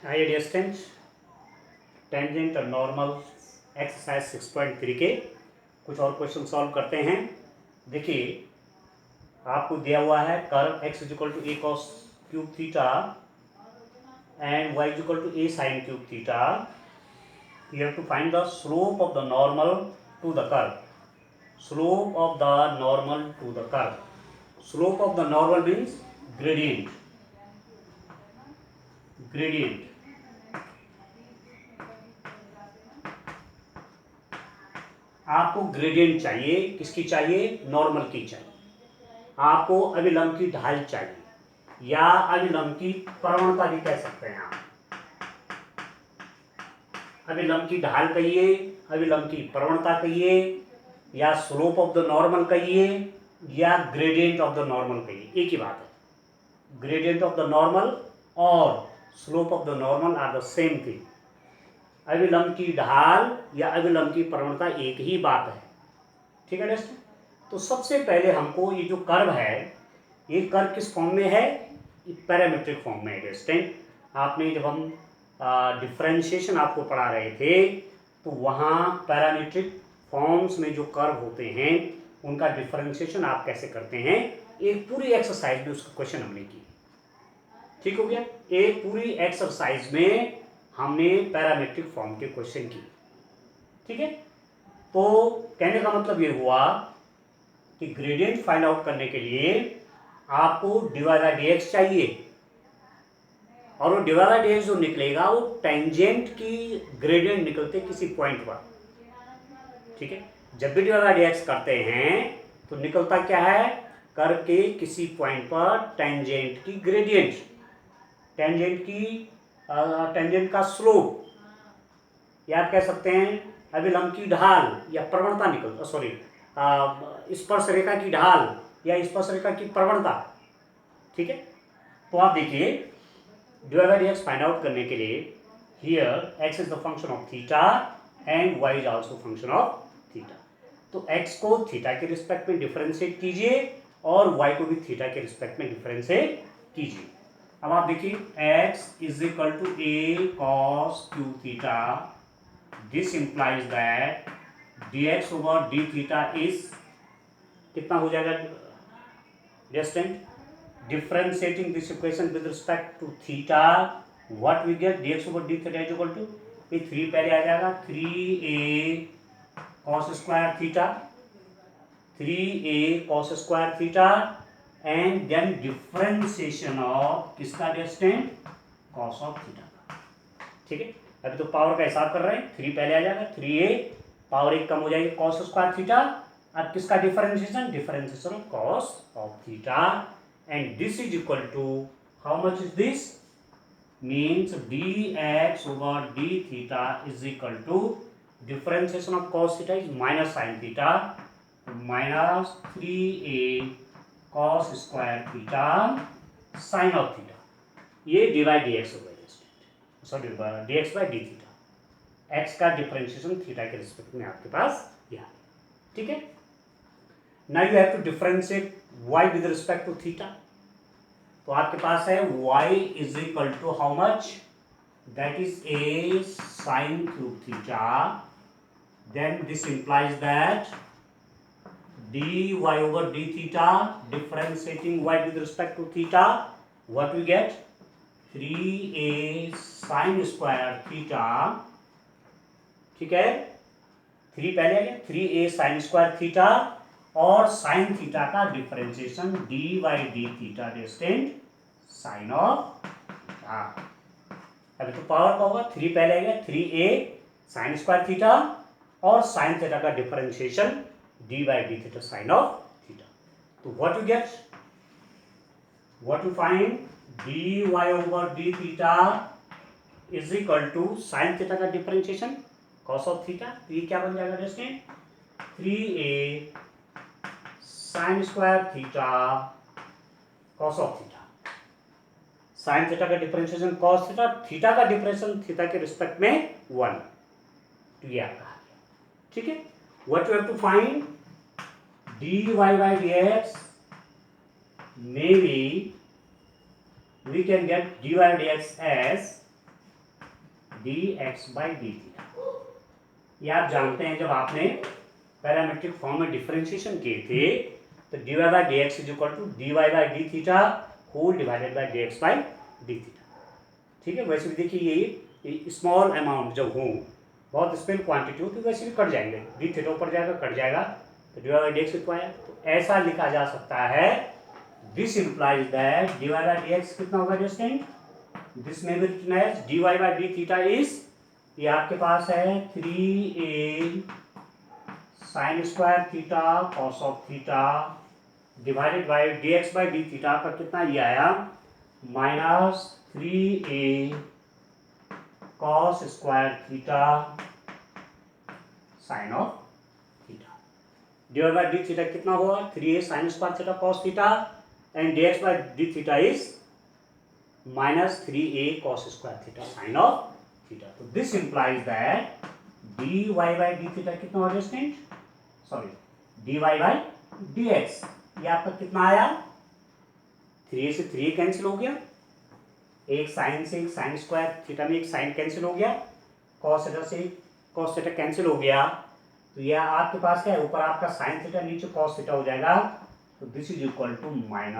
Hi dear students, tangent और normal exercise 6.3 के कुछ और क्वेश्चन सॉल्व करते हैं। देखिए, आपको दिया हुआ है curve x equal to a cos cube theta and y equal to a sine cube theta. You have to find the slope of the normal to the curve. Slope of the normal to the curve. Slope of the normal means gradient. Gradient आपको gradient चाहिए, किसकी चाहिए? Normal की चाहिए। आपको अभिलंब की ढाल चाहिए या अभिलंब की प्रवणता भी कह सकते हैं आप। अभिलंब की ढाल कहिए, अभिलंब की प्रवणता कहिए, या स्लोप ऑफ द नॉर्मल कहिए, या ग्रेडियंट ऑफ द नॉर्मल कहिए, एक ही बात है। ग्रेडियंट ऑफ द नॉर्मल और slope of the normal are the same thing. अभिलंब की ढाल या अभिलंब की प्रवणता एक ही बात है। ठीक है दोस्तों? तो सबसे पहले हमको ये जो कर्व है, ये कर्व किस फॉर्म में है? पैरामीट्रिक फॉर्म में है दोस्तों। आपने जब हम डिफरेंशिएशन आपको पढ़ा रहे थे तो वहाँ पैरामीट्रिक फॉर्म्स में जो कर्व होते हैं उनका डिफरेंशिएशन आप कैसे करते हैं, एक पूरी एक्सरसाइज में उसका क्वेश्चन हमने की। ठीक हो गया? एक पूरी एक्सरसाइज में हमने पैरामीट्रिक फॉर्म के क्वेश्चन किए। ठीक है? तो कहने का मतलब ये हुआ कि ग्रेडियंट फाइंड आउट करने के लिए आपको डिवाई बाय dx चाहिए, और वो डिवाई बाय dx जो निकलेगा वो टेंजेंट की ग्रेडियंट निकलते किसी पॉइंट पर। ठीक है? जब भी डिवाई बाय dx करते हैं तो निकलता क्या है? कर्व के किसी पॉइंट पर टेंजेंट की ग्रेडियंट, टेंजेंट का स्लोप, या आप कह सकते हैं अभिलंब की ढाल या प्रवणता निकल सॉरी स्पर्श रेखा की ढाल या स्पर्श रेखा की प्रवणता। ठीक है? तो आप देखिए, divide by dx find out करने के लिए here x is the function of theta and y is also function of theta. तो x को थीटा के रिस्पेक्ट में डिफरेंशिएट कीजिए और y को भी थीटा के रिस्पेक्ट में डिफरेंशिएट कीजिए। अब आप देखिए, x is equal to a cos q थीटा। This implies that dx over d theta is कितना हो जाएगा distant? Differentiating this equation with respect to theta, what we get? dx over d theta is equal to, ये 3 पहले आ जाएगा, 3a cos square theta, 3a cos square theta, and then differentiation of किसका distant? cos of theta। ठीक है? अभी तो power का हिसाब कर रहे हैं, 3 पहले आ जाएगा, 3a पावर 1 कम हो जाएगी cos square theta। अब किसका differentiation? Differentiation of cos of theta, and this is equal to how much is this? Means dx over d theta is equal to differentiation of cos theta is minus sin theta, minus 3a cos square theta sin of theta। ये divide dx over sorry dx by d theta, x का differentiation theta के respect में आपके पास यह। ठीक है? Now you have to differentiate y with respect to theta. तो आपके पास है y is equal to how much? That is a sine cube theta. Then this implies that dy over d theta, differentiating y with respect to theta, what we get? 3a sin square theta। ठीक है? 3 पहले आ गया, 3a sin square theta और sine theta का differentiation d by d theta distant sine of theta. अभी तो power का होगा, 3 पहले आ गया, 3a साइन स्क्वायर थीटा और साइन थीटा का differentiation d by d theta sine of theta. तो what you get? What you find? D y over d theta is equal to sine theta का differentiation cos of theta. ये क्या बन जाएगा distant? 3a sine square theta cos of theta. Sine theta का differentiation cos theta, theta का differentiation theta के respect में 1। तो ये आपका आ गया। ठीक है? What you have to find? dy by dx, maybe we can get dy by dx as dx/d theta. ये आप जानते हैं जब आपने पैरामेट्रिक फॉर्म में डिफरेंशिएशन किए थे तो dy/dx is equal to dy/d theta whole divided by dx/d theta. ठीक है, वैसे भी देखिए ये स्मॉल अमाउंट जब हो, बहुत स्मॉल क्वांटिटी हो तो वैसे भी कट जाएंगे, d थीटा ऊपर जाएगा कट जाएगा, तो dy/dx इतना आया। तो ऐसा लिखा जा सकता है, दिस इंप्लाइज दैट dy/dx कितना होगा डिस्टेंट, दिस में भी written as dy/d theta is, ये आपके पास है 3a sine square theta cos of theta divided by dx/d theta का कितना ये आया -3a cos square theta sine of theta divided d theta कितना हुआ 3a sine square theta cos theta and dx/d theta is -3a cos square theta sine of theta. तो this implies that dy/d theta कितना हो distant, sorry dy/dx ये आपका कितना आया, 3a से 3a कैंसिल हो गया, एक साइन से एक साइन स्क्वायर थीटा में एक साइन कैंसिल हो गया, कॉस थीटा से कॉस थीटा कैंसिल हो गया, तो यह आपके पास क्या है, ऊपर आपका साइन थीटा नीचे कॉस थीटा हो जाएगा, तो this is equal to -tan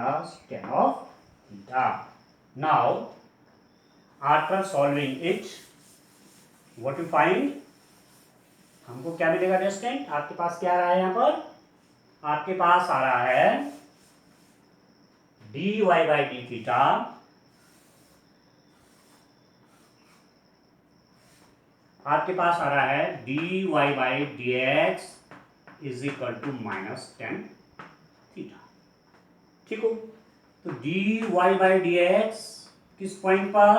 of theta. Now after solving it what you find, हमको क्या मिलेगा डिस्टेंट, आपके पास क्या आ रहा है, यहाँ पर आपके पास आ रहा है dy/d थीटा आपके पास आ रहा है dy/dx is equal to -tan theta. ठीक हो, तो dy/dx किस पॉइंट पर,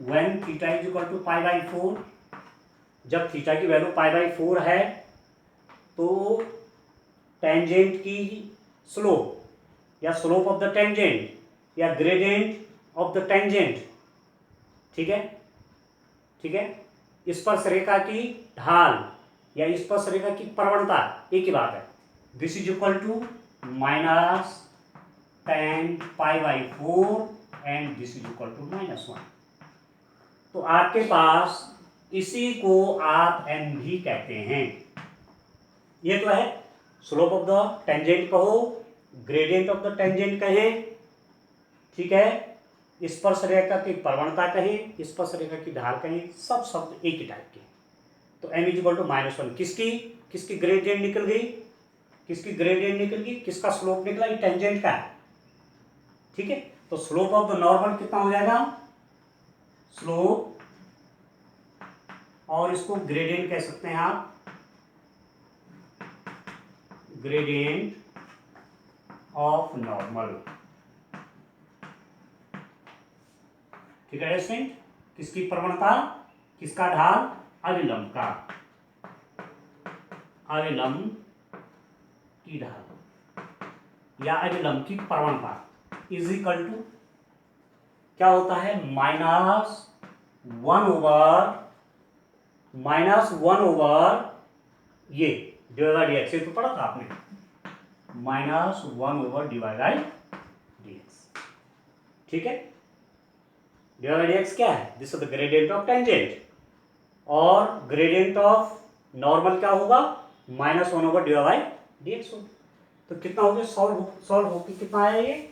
when theta is equal to π/4, जब थीटा की वैल्यू π/4 है तो टेंजेंट की स्लोप या स्लोप ऑफ द टेंजेंट या ग्रेडियंट ऑफ द टेंजेंट, ठीक है, ठीक है, स्पर्श रेखा की ढाल या स्पर्श रेखा की प्रवणता एक ही बात है, this is equal to -tan π/4 and this is equal to -1। तो आपके पास इसी को आप n भी कहते हैं, ये तो है स्लोप ऑफ द टेंजेंट कहो, ग्रेडियंट ऑफ द टेंजेंट कहे, ठीक है, स्पर्श रेखा की प्रवणता कहे, स्पर्श रेखा की ढाल कहे, सब शब्द एक ही टाइप के। तो m इज इक्वल टू -1 किसकी ग्रेडियंट निकल गई, किसकी ग्रेडियंट निकल गई, किसका स्लोप निकला, ये टेंजेंट का है, ठीक है। तो स्लोप ऑफ द नॉर्मल कितना हो जाएगा, स्लोप, और इसको ग्रेडियंट कह सकते हैं आप, ग्रेडियंट ऑफ नॉर्मल, ठीक है स्टूडेंट, किसकी प्रवणता, किसका ढाल, अविलंब का, अविलंब की ढाल या अविलंब की प्रवणता इज इक्वल टू क्या होता है, -1 ओवर ये dy/dx, तो पढ़ा था आपने, -1 ओवर dy/dx, ठीक है। dy/dx क्या है, this is the gradient of tangent, और ग्रेडियंट ऑफ नॉर्मल क्या होगा, -1 ओवर dy/dx होगा। तो कितना हो गया, सॉल्व होकर कितना आया ये,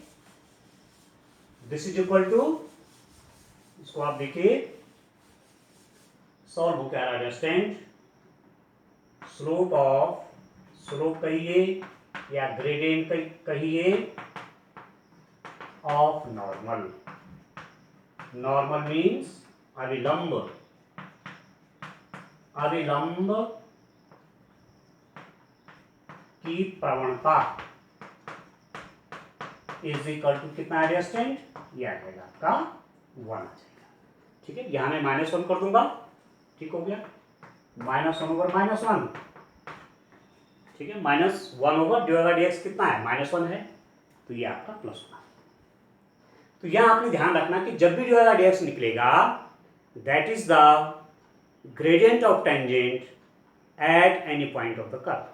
दिस इज इक्वल टू, इसको आप देखिए सॉल्व हो क्या रहा है, स्लोप कहिए या ग्रेडियंट कहिए ऑफ नॉर्मल मीन्स अविलंब की प्रवणता इज इक्वल टू कितना आएगा स्टूडेंट, ये आ जाएगा आपका 1 आ जाएगा, ठीक है। यहां मैं -1 कर दूंगा, ठीक हो गया, -1 ओवर -1, ठीक है, -1 ओवर dy/dx कितना है, -1 है, तो ये आपका +1। तो यहां आपने ध्यान रखना कि जब भी dy/dx निकलेगा that is the gradient of tangent at any point of the curve.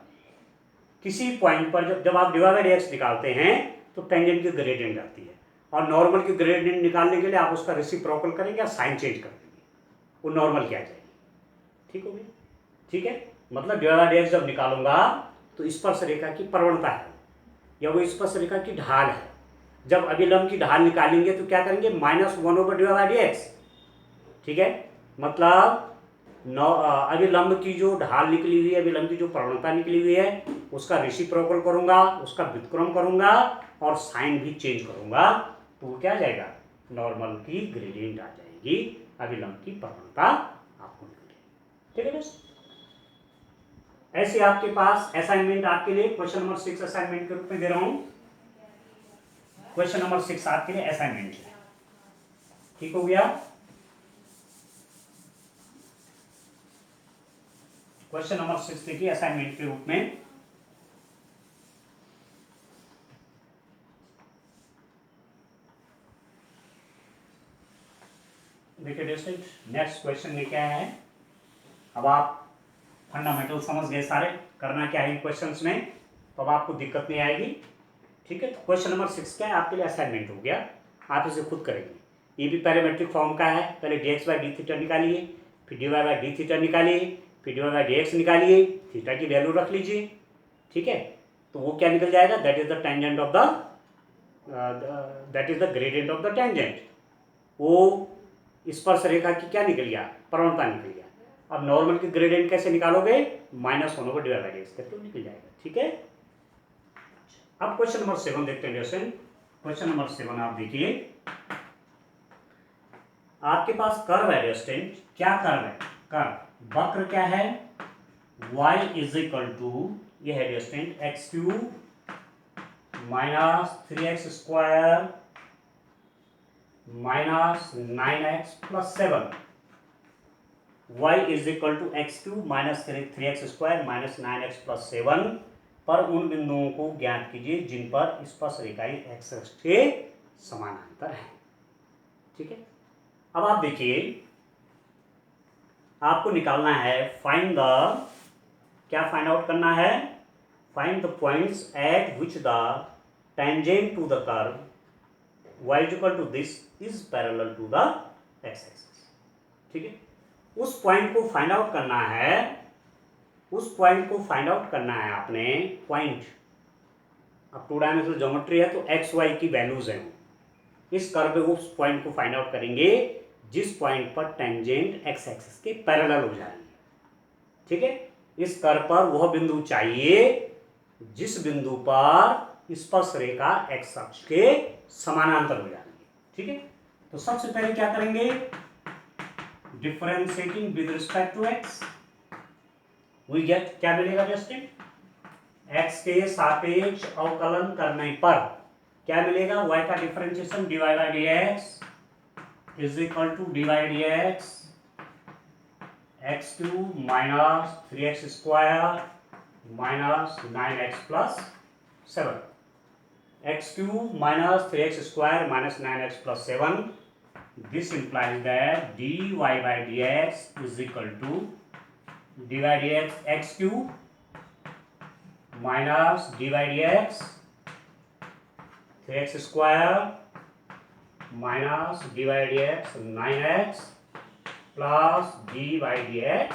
किसी पॉइंट पर जब आप dy/dx निकालते हैं तो टेंजेंट की ग्रेडियंट आती है, और नॉर्मल की ग्रेडियंट निकालने के लिए आप उसका रेसिप्रोकल करेंगे या साइन चेंज कर देंगे, वो नॉर्मल की आ जाएगी। ठीक हो गया? ठीक है, मतलब dy बाई dx जब निकालूंगा तो स्पर्श रेखा की प्रवणता है या वो स्पर्श रेखा की ढाल है। जब अभिलंब की ढाल निकालेंगे तो क्या करेंगे, -1/dy बाई dx। ठीक है, मतलब अभिलंब की जो ढाल निकली हुई है, अभिलंब की जो प्रवणता निकली हुई है, उसका रेसिप्रोकल करूंगा, उसका व्युत्क्रम करूंगा और साइन भी चेंज करूंगा, तो वो क्या आ जाएगा, नॉर्मल की ग्रेडियंट आ जाएगी, अभिलंब की प्रवणता आपको मिल जाएगी। ठीक है दोस्त, ऐसे आपके पास असाइनमेंट आपके लिए क्वेश्चन नंबर 6 असाइनमेंट के रूप में दे रहा हूं। क्वेश्चन नंबर 6 आपके लिए असाइनमेंट है। ठीक हो गया? क्वेश्चन नंबर 6 देखिए असाइनमेंट के रूप में। देखिए स्टूडेंट, नेक्स्ट क्वेश्चन में क्या है, अब आप फंडामेंटल समझ गए सारे, करना क्या है क्वेश्चंस में, तो अब आपको दिक्कत नहीं आएगी। ठीक है, तो क्वेश्चन नंबर 6 क्या है आपके लिए असाइनमेंट हो गया, आप इसे खुद करेंगे। ये भी पैरामेट्रिक फॉर्म का है, पहले dx बाई डी थीटा निकालिए, फिर dy बाई डी थीटा निकालिए, फिर dy बाई dx निकालिए, थीटा की वैल्यू रख लीजिए। ठीक है, तो वो क्या निकल जाएगा, that is the tangent of the that is the gradient of the tangent. वो स्पर्श रेखा की क्या निकल गया, प्रवणता निकल गया। अब नॉर्मल की ग्रेडियंट कैसे निकालोगे, -1/dy बाई dx करके निकल जाएगा। ठीक है, अब क्वेश्चन नंबर 7 देखते हैं। क्वेश्चन नंबर 7 आप देखिए, आपके पास कर्व है स्टूडेंट। क्या कर्व है, कर्व वक्र क्या है, y इज इक्वल टू, ये है student x³ minus 3x square minus 9x plus 7। y is equal to x³ minus 3x square minus 9x plus 7 पर उन बिंदुओं को ज्ञात कीजिए जिन पर स्पर्श रेखाएं x अक्ष के समानांतर है। ठीक है, अब आप देखिए, आपको निकालना है फाइंड द, क्या फाइंड आउट करना है, find the points at which the tangent to the curve y equal to this is parallel to the x axis. ठीक है, उस पॉइंट को फाइंड आउट करना है, उस पॉइंट को फाइंड आउट करना है आपने। पॉइंट, अब 2 डायमेंशनल ज्योमेट्री है तो एक्स वाई की वैल्यूज हैं, इस कर्व पे उस पॉइंट को फाइंड आउट करेंगे जिस पॉइंट पर टेंजेंट एक्स एक्सिस के पैरेलल हो जाएंगे। ठीक है, इस कर्व पर वह बिंदु चाहिए जिस बिंदु पर स्पर्श रेखा एक्स अक्ष के समानांतर हो जाएंगे। ठीक है, तो सबसे पहले क्या करेंगे, differentiating with respect to x, we get, क्या मिलेगा जस्टिन, एक्स के सापेक्ष अवकलन करने पर क्या मिलेगा, y का differentiation dy by dx is equal to dy dx x³ minus 3x square minus 9x plus 7, x³ minus 3x square minus 9x plus 7, this implies that dy by dx is equal to dy dx x³ minus dy dx 3x square minus dy dx 9x plus dy dx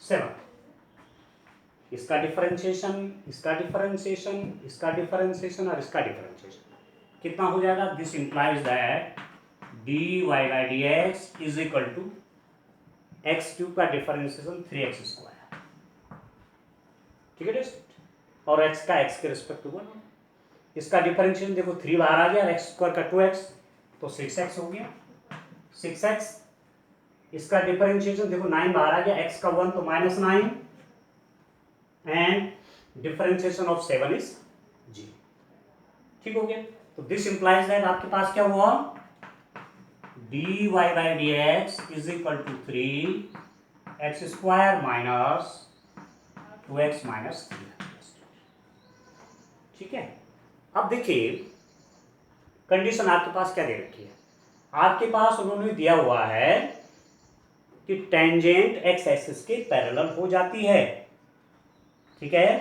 7। इसका differentiation, इसका differentiation, इसका differentiation और इसका differentiation कितना हो जाएगा, this implies that dy by dx is equal to x³ का differentiation 3x square. ठीक है दोस्त, और x का x के रिस्पेक्ट टू 1, इसका डिफरेंशिएशन देखो 3 बाहर आ गया, x स्क्वायर का 2x तो 6x हो गया, 6x। इसका डिफरेंशिएशन देखो 9 बाहर आ गया, x का 1 तो -9 एंड डिफरेंशिएशन ऑफ 7 इज 0। ठीक हो गया, तो दिस इंप्लाइज दैट आपके पास क्या हुआ, dy by dx is equal to 3x square minus 2x minus 3। ठीक है, अब देखिए कंडीशन आपके पास क्या दे रखी है, आपके पास उन्होंने दिया हुआ है कि टेंजेंट एक्स एक्सिस के पैरेलल हो जाती है। ठीक है,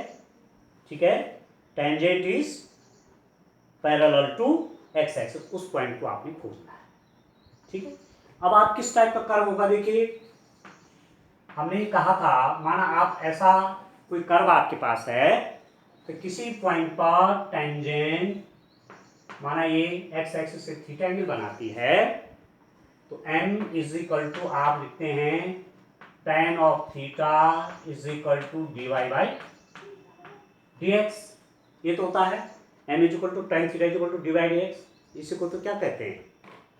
ठीक है, tangent is parallel to x axis, उस पॉइंट को आपने खोजना है। ठीक है, अब आप किस टाइप का कर्व होगा, देखिए हमने कहा था, माना आप ऐसा कोई कर्व आपके पास है, तो किसी पॉइंट पर टेंजेंट, माना ये एक्स एक्सिस से थीटा एंगल बनाती है, तो m इज इक्वल टू आप लिखते हैं tan of theta is equal to dy by dx। ये तो होता है m is equal to tan theta is equal to dy dx। इसी को तो क्या कहते हैं,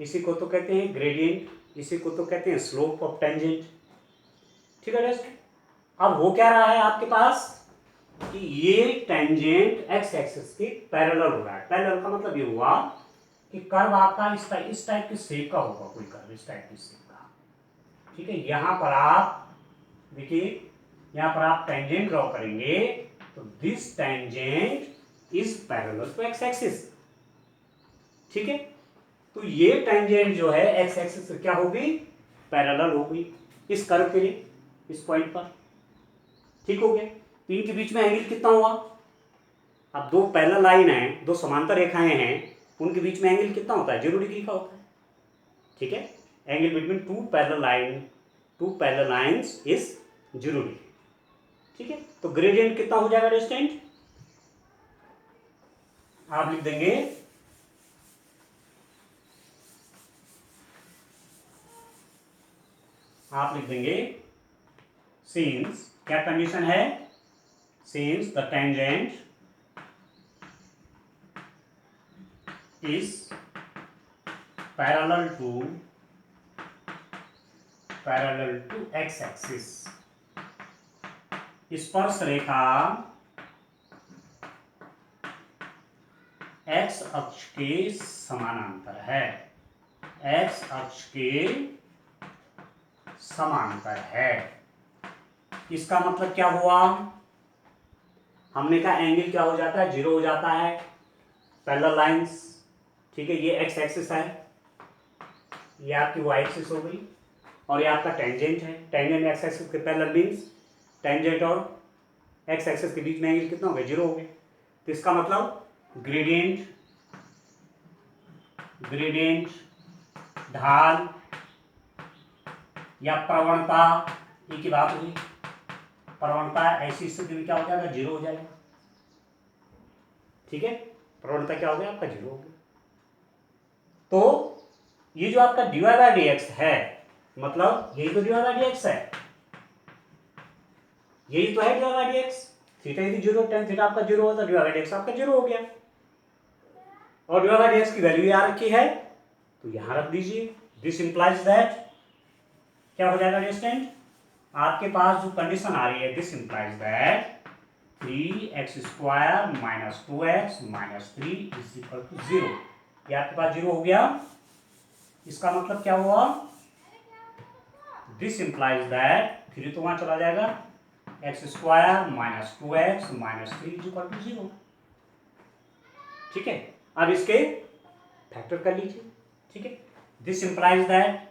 इसी को तो कहते हैं ग्रेडियंट, इसी को तो कहते हैं स्लोप ऑफ टेंजेंट। ठीक है दोस्तों, अब हो क्या रहा है आपके पास कि ये टेंजेंट एक्स एक्सिस के पैरेलल हो रहा है। पैरेलल का मतलब ये हुआ कि कर्व आपका इस टाइप की शेप का होगा, कोई कर्व इस टाइप की शेप का। ठीक है, यहां पर आप देखिए, यहां पर आप टेंजेंट ड्रॉ करेंगे, तो this tangent is parallel to x axis. ठीक है, तो ये टेंजेंट जो है एक्स एक्सिस से क्या होगी, पैरेलल होगी इस कर्व के लिए, इस पॉइंट पर। ठीक हो गया, तो इनके बीच में एंगल कितना हुआ, अब दो पैरेलल लाइन है, दो समांतर रेखाएं हैं, उनके बीच में एंगल कितना होता है, 0 डिग्री का होता है। ठीक है, angle between two parallel lines is 0 degree. ठीक है, तो ग्रेडियंट कितना हो जाएगा डिस्टेंट, आप लिख देंगे सिंस, क्या कंडीशन है, since the tangent is parallel to x axis, स्पर्श रेखा एक्स अक्ष के समानांतर है, एक्स अक्ष के समांतर है। इसका मतलब क्या हुआ, हमने कहा एंगल क्या हो जाता है, 0 हो जाता है, पैरेलल लाइंस। ठीक है, ये एक्स एक्सिस है, ये आपकी वाई एक्सिस हो गई, और ये आपका टेंजेंट है। टेंजेंट एक्स एक्सिस के पैरेलल मींस टेंजेंट और एक्स एक्सिस के बीच में एंगल कितना हो गया, 0 हो गया। तो इसका मतलब ग्रेडियंट ढाल या प्रवणता, ये की बात हुई, प्रवणता ऐसी स्थिति में क्या हो जाएगा, 0 हो जाएगा। ठीक है, प्रवणता क्या हो गया आपका, 0 हो गया। तो ये जो आपका dy बाई dx है, मतलब यही तो dy बाई dx है, यही तो है dy बाई dx। थीटा यदि 0, tan थीटा आपका 0 होता, dy बाई dx आपका 0 हो गया, और dy बाई dx की वैल्यू यहाँ रखी है, तो यहां रख दीजिए। दिस इंप्लाइज दैट क्या हो जाएगा डिस्टेंट, आपके पास जो कंडीशन आ रही है, this implies that 3x² minus 2x minus 3 is equal to 0। ये आपके पास 0 हो गया। इसका मतलब क्या हुआ, दिस इंप्लाइज दैट 3 तो वहां चला जाएगा, x² minus 2x minus 3 is equal to 0। ठीक है, अब इसके फैक्टर कर लीजिए। ठीक है, this implies that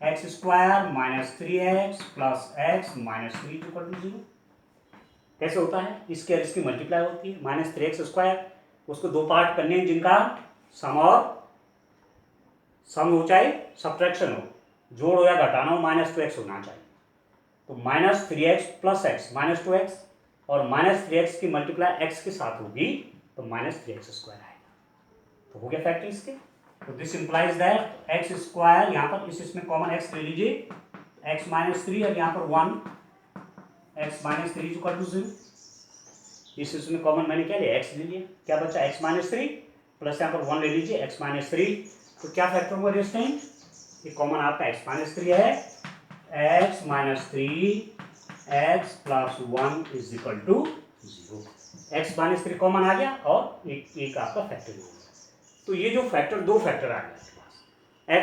x² minus 3x plus x minus 3 is equal to 0। कैसे होता है, इसके और इसकी मल्टीप्लाई होती है, माइनस 3x², उसको दो पार्ट करने हैं जिनका सम हो चाहे सब्ट्रैक्शन हो, जोड़ हो या घटाना हो, -2x होना चाहिए। तो -3x plus x minus 2x, और -3x की मल्टीप्लाई x के साथ होगी, तो -3x² आएगा। तो हो गया फैक्टर इसके। तो दिस इंप्लाइज दैट x², यहाँ पर इसमें कॉमन x ले लीजिए, x माइनस 3, और यहाँ पर 1 x minus 3 is equal to 0। इसमें कॉमन मैंने क्या लिया, x ले लिया, क्या बचा x माइनस 3, प्लस यहाँ पर 1 ले लीजिए x माइनस 3, तो क्या फैक्टर हुआ डिस्टेंट, ये कॉमन आपका x माइनस 3 है, x minus 3 x plus 1 is equal to 0। x minus 3 common आ गया, और एक आपका फैक्टर हो गया। तो ये जो फैक्टर, दो फैक्टर आ गए आपके पास,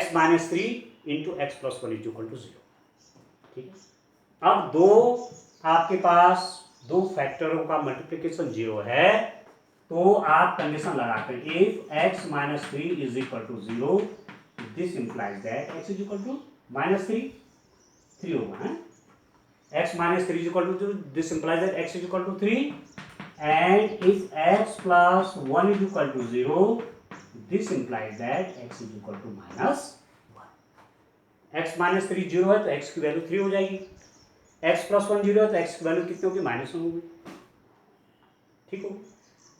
x minus 3 into x plus 1 is equal to 0। ठीक है, अब आपके पास दो फैक्टरों का मल्टीप्लिकेशन 0 है, तो आप कंडीशन लगाते हैं, if x minus 3 is equal to 0, this implies that x is equal to minus 3 होगा, है x minus 3 is equal to 0, this implies that x is equal to 3, and if x plus 1 is equal to 0, this implies that x is equal to -1। x minus 3 zero है तो x की value 3 हो जाएगी, x plus 1 zero है तो x की value कितनी होगी, -1 होगी। ठीक हो।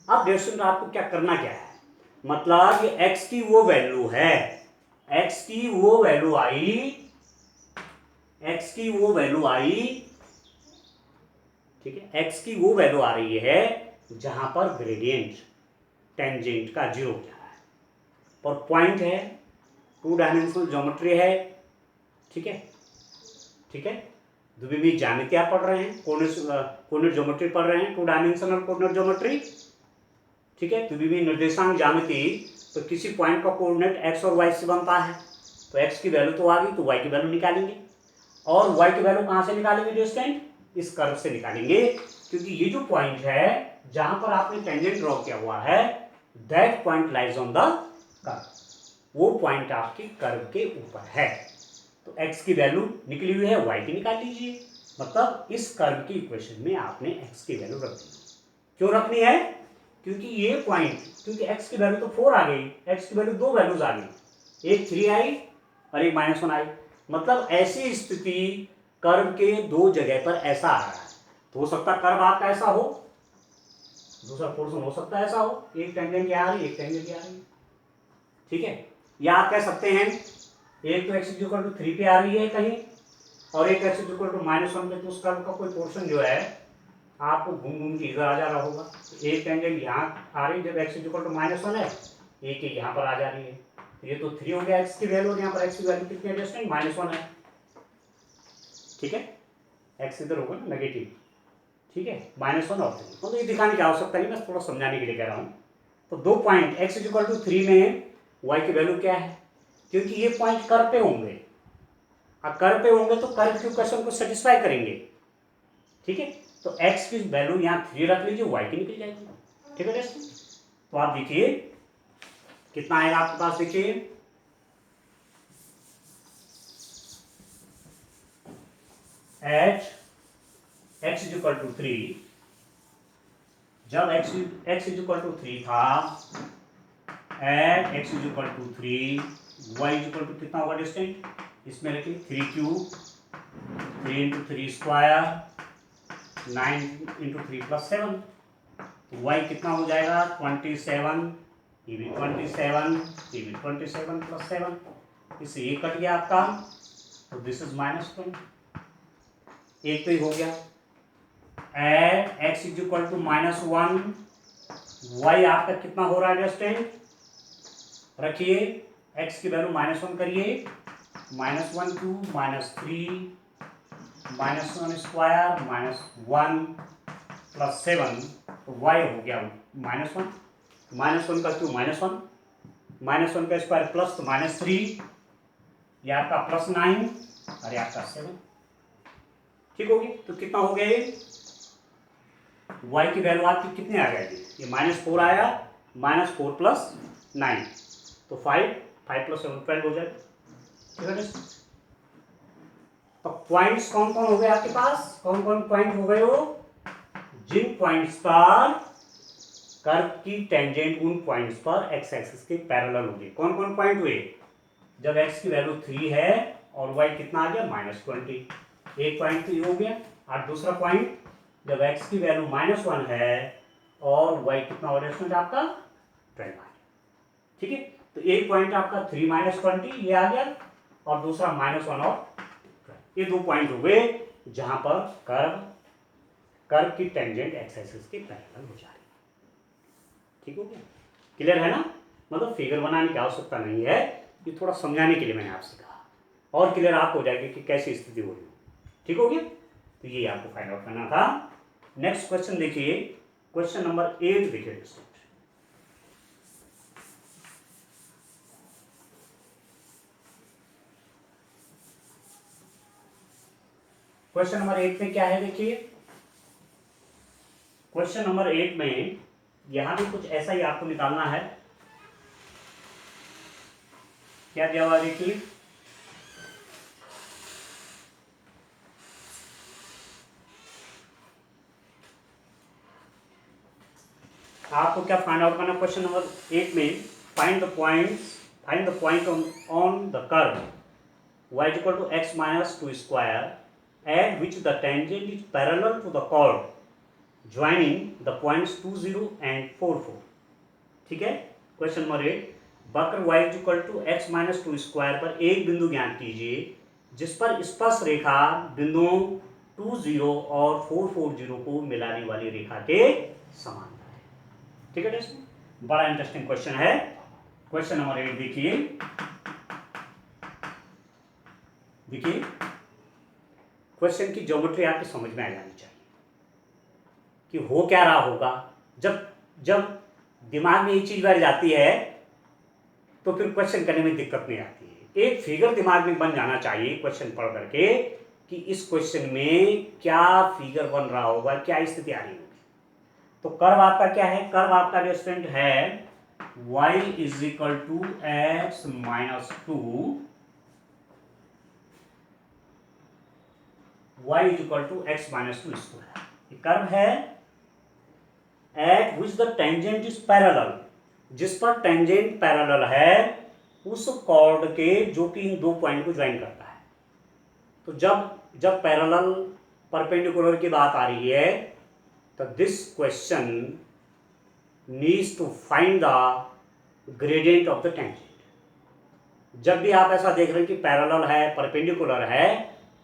अब डियर स्टूडेंट आपको क्या करना क्या है, मतलब ये x की वो वैल्यू है, x की वो वैल्यू आई, x की वो वैल्यू आई, ठीक है, x की वो वैल्यू आ रही है जहां पर ग्रेडियंट टेंजेंट का 0 क्या है, और पॉइंट है, 2 डायमेंशनल ज्योमेट्री है, ठीक है, ठीक है, द्विमीमीय ज्यामिति आप पढ़ रहे हैं, कोऑर्डिनेट ज्योमेट्री पढ़ रहे हैं, 2 डायमेंशनल कोऑर्डिनेट ज्योमेट्री, ठीक है, द्विमीमीय निर्देशांक ज्यामिति, तो किसी पॉइंट का कोऑर्डिनेट x और y से बनता है, तो x की वैल्यू तो आ गई, तो y की वैल्यू निकालेंगे, और y की वैल्यू कहां से निकालेंगे डिस्टेंस, इस कर्व से निकालेंगे, क्योंकि ये जो पॉइंट है जहां पर आपने टेंजेंट ड्रॉ किया हुआ है, that point lies on the curve, वो पॉइंट आपके कर्व के ऊपर है, तो x की वैल्यू निकली हुई है, y की निकाल लीजिए, मतलब इस कर्व की इक्वेशन में आपने x की वैल्यू रख दी। क्यों रखनी है, क्योंकि ये पॉइंट, क्योंकि x की वैल्यू तो 4 आ गई, x की वैल्यू 2 वैल्यूज आ गई, एक 3 आई और एक -1 आई, मतलब ऐसी स्थिति कर्व के 2 जगह पर ऐसा आ रहा है, तो हो सकता है कर्व आपका ऐसा हो, दूसरा पोर्शन हो सकता है ऐसा हो, एक टेंजेंट यहाँ आ रही है, एक टेंजेंट यहाँ आ रही है, ठीक है, या आप कह सकते हैं एक तो x 3 पे आ रही है कहीं, और एक x -1 पे, तो उस कर्व का कोई पोर्शन जो है आपको घूम घूम के इधर आ जा रहा होगा, तो एक टेंजेंट यहाँ आ रही है जब x -1 है, एक यहाँ पर आ जा रही है, तो ये तो 3 हो गया x की वैल्यू, और यहाँ पर x की वैल्यू कितनी है डिस्टेंस, -1 है, ठीक है, x इधर होगा ना नेगेटिव, ठीक है, -1 और 3, तो ये दिखाने की आवश्यकता नहीं, मैं थोड़ा समझाने के लिए कह रहा हूँ। तो 2 पॉइंट x 3 में y की वैल्यू क्या है, क्योंकि ये पॉइंट कर्व पे होंगे, और कर्व पे होंगे तो कर्व के इक्वेशन को सेटिस्फाई करेंगे, ठीक है, तो x की वैल्यू यहाँ 3 रख लीजिए, y की निकल जाएगी, ठीक है दोस्तों। तो आप देखिए कितना आएगा आपके पास, देखिए एट x 3, जब x 3 था, एट x 3, y कितना होगा डिस्टेंस, इसमें लिखिए 3 cube, 3 into 3 square, 9 into 3 plus 7, तो y कितना हो जाएगा 27, ये भी 27, ये भी 27 प्लस 7, इससे ये कट गया आपका, तो दिस इज -1, एक तो ही हो गया, एट x -1, y आपका कितना हो रहा है डिस्टेंस, रखिए x की वैल्यू -1 करिए, -1 क्यूब, -3, -1 स्क्वायर, -1 प्लस 7, तो y हो गया -1, -1 का क्यूब -1, -1 का स्क्वायर प्लस, तो -3, ये आपका +9 और ये आपका 7, ठीक होगी, तो कितना हो गया ये, y की वैल्यू आपकी कितनी आ जाएगी, ये -4 आया, -4 प्लस 9, तो 5 प्लस 7 12 हो जाएगा, ठीक है। तो पॉइंट्स कौन कौन हो गए आपके पास, कौन कौन पॉइंट हो गए हो, जिन पॉइंट्स पर कर्व की टेंजेंट उन पॉइंट्स पर x एक्सिस के पैरेलल होगी, कौन कौन पॉइंट हुए, जब x की वैल्यू 3 है और y कितना आ गया -20, एक पॉइंट तो ये हो गया, और दूसरा पॉइंट जब x की वैल्यू -1 है और y कितना हो रहा आपका 12 आ गया, ठीक है, तो एक पॉइंट आपका 3 -20 ये आ गया, और दूसरा -1 और 12, ये 2 पॉइंट हो गए जहां पर कर्व की टेंजेंट x एक्सिस के पैरेलल हो जा रही है, ठीक हो गया, क्लियर है ना, मतलब फिगर बनाने की आवश्यकता नहीं है, ये थोड़ा समझाने के लिए मैंने आपसे कहा, और क्लियर आप हो जाएगी कि कैसी स्थिति हो रही है, ठीक हो गया, तो ये आपको फाइंड आउट करना था। नेक्स्ट क्वेश्चन देखिए, क्वेश्चन नंबर 8 देखिए दोस्तों, क्वेश्चन नंबर 8 में क्या है देखिए, क्वेश्चन नंबर 8 में यहां भी कुछ ऐसा ही आपको निकालना है, क्या दिया हुआ देखिए, आपको क्या फाइंड आउट करना, क्वेश्चन नंबर 8 में find the point on the curve y is equal to x minus 2 square at which the tangent is parallel to the chord joining the points 2 0 and 4 4। ठीक है। क्वेश्चन नंबर 8, वक्र y is equal to x minus 2 square पर एक बिंदु ज्ञात कीजिए जिस पर स्पर्श रेखा बिंदुओं 2 0 और 4 4 0 को मिलाने वाली रेखा के समांतर है। ठीक है दोस्तों, बड़ा इंटरेस्टिंग क्वेश्चन है। क्वेश्चन नंबर 8 देखिए, क्वेश्चन की ज्योमेट्री आपकी समझ में आ जानी चाहिए कि हो क्या रहा होगा। जब जब दिमाग में ये चीज बैठ जाती है तो फिर क्वेश्चन करने में दिक्कत नहीं आती है। एक फिगर दिमाग में बन जाना चाहिए क्वेश्चन पढ़ करके कि इस क्वेश्चन में क्या फिगर बन रहा होगा, क्या स्थिति आ रही होगी। तो कर्व आपका क्या है, कर्व आपका जो स्टूडेंट है y is equal to x minus 2, y is equal to x minus 2 square. ये कर्व है at which the tangent is parallel, जिस पर टेंजेंट पैरेलल है उस कॉर्ड के जो कि इन दो पॉइंट को ज्वाइन करता है। तो जब पैरेलल परपेंडिकुलर की बात आ रही है तो this question needs to find the gradient of the tangent. जब भी आप ऐसा देख रहे हैं कि पैरेलल है, परपेंडिकुलर है,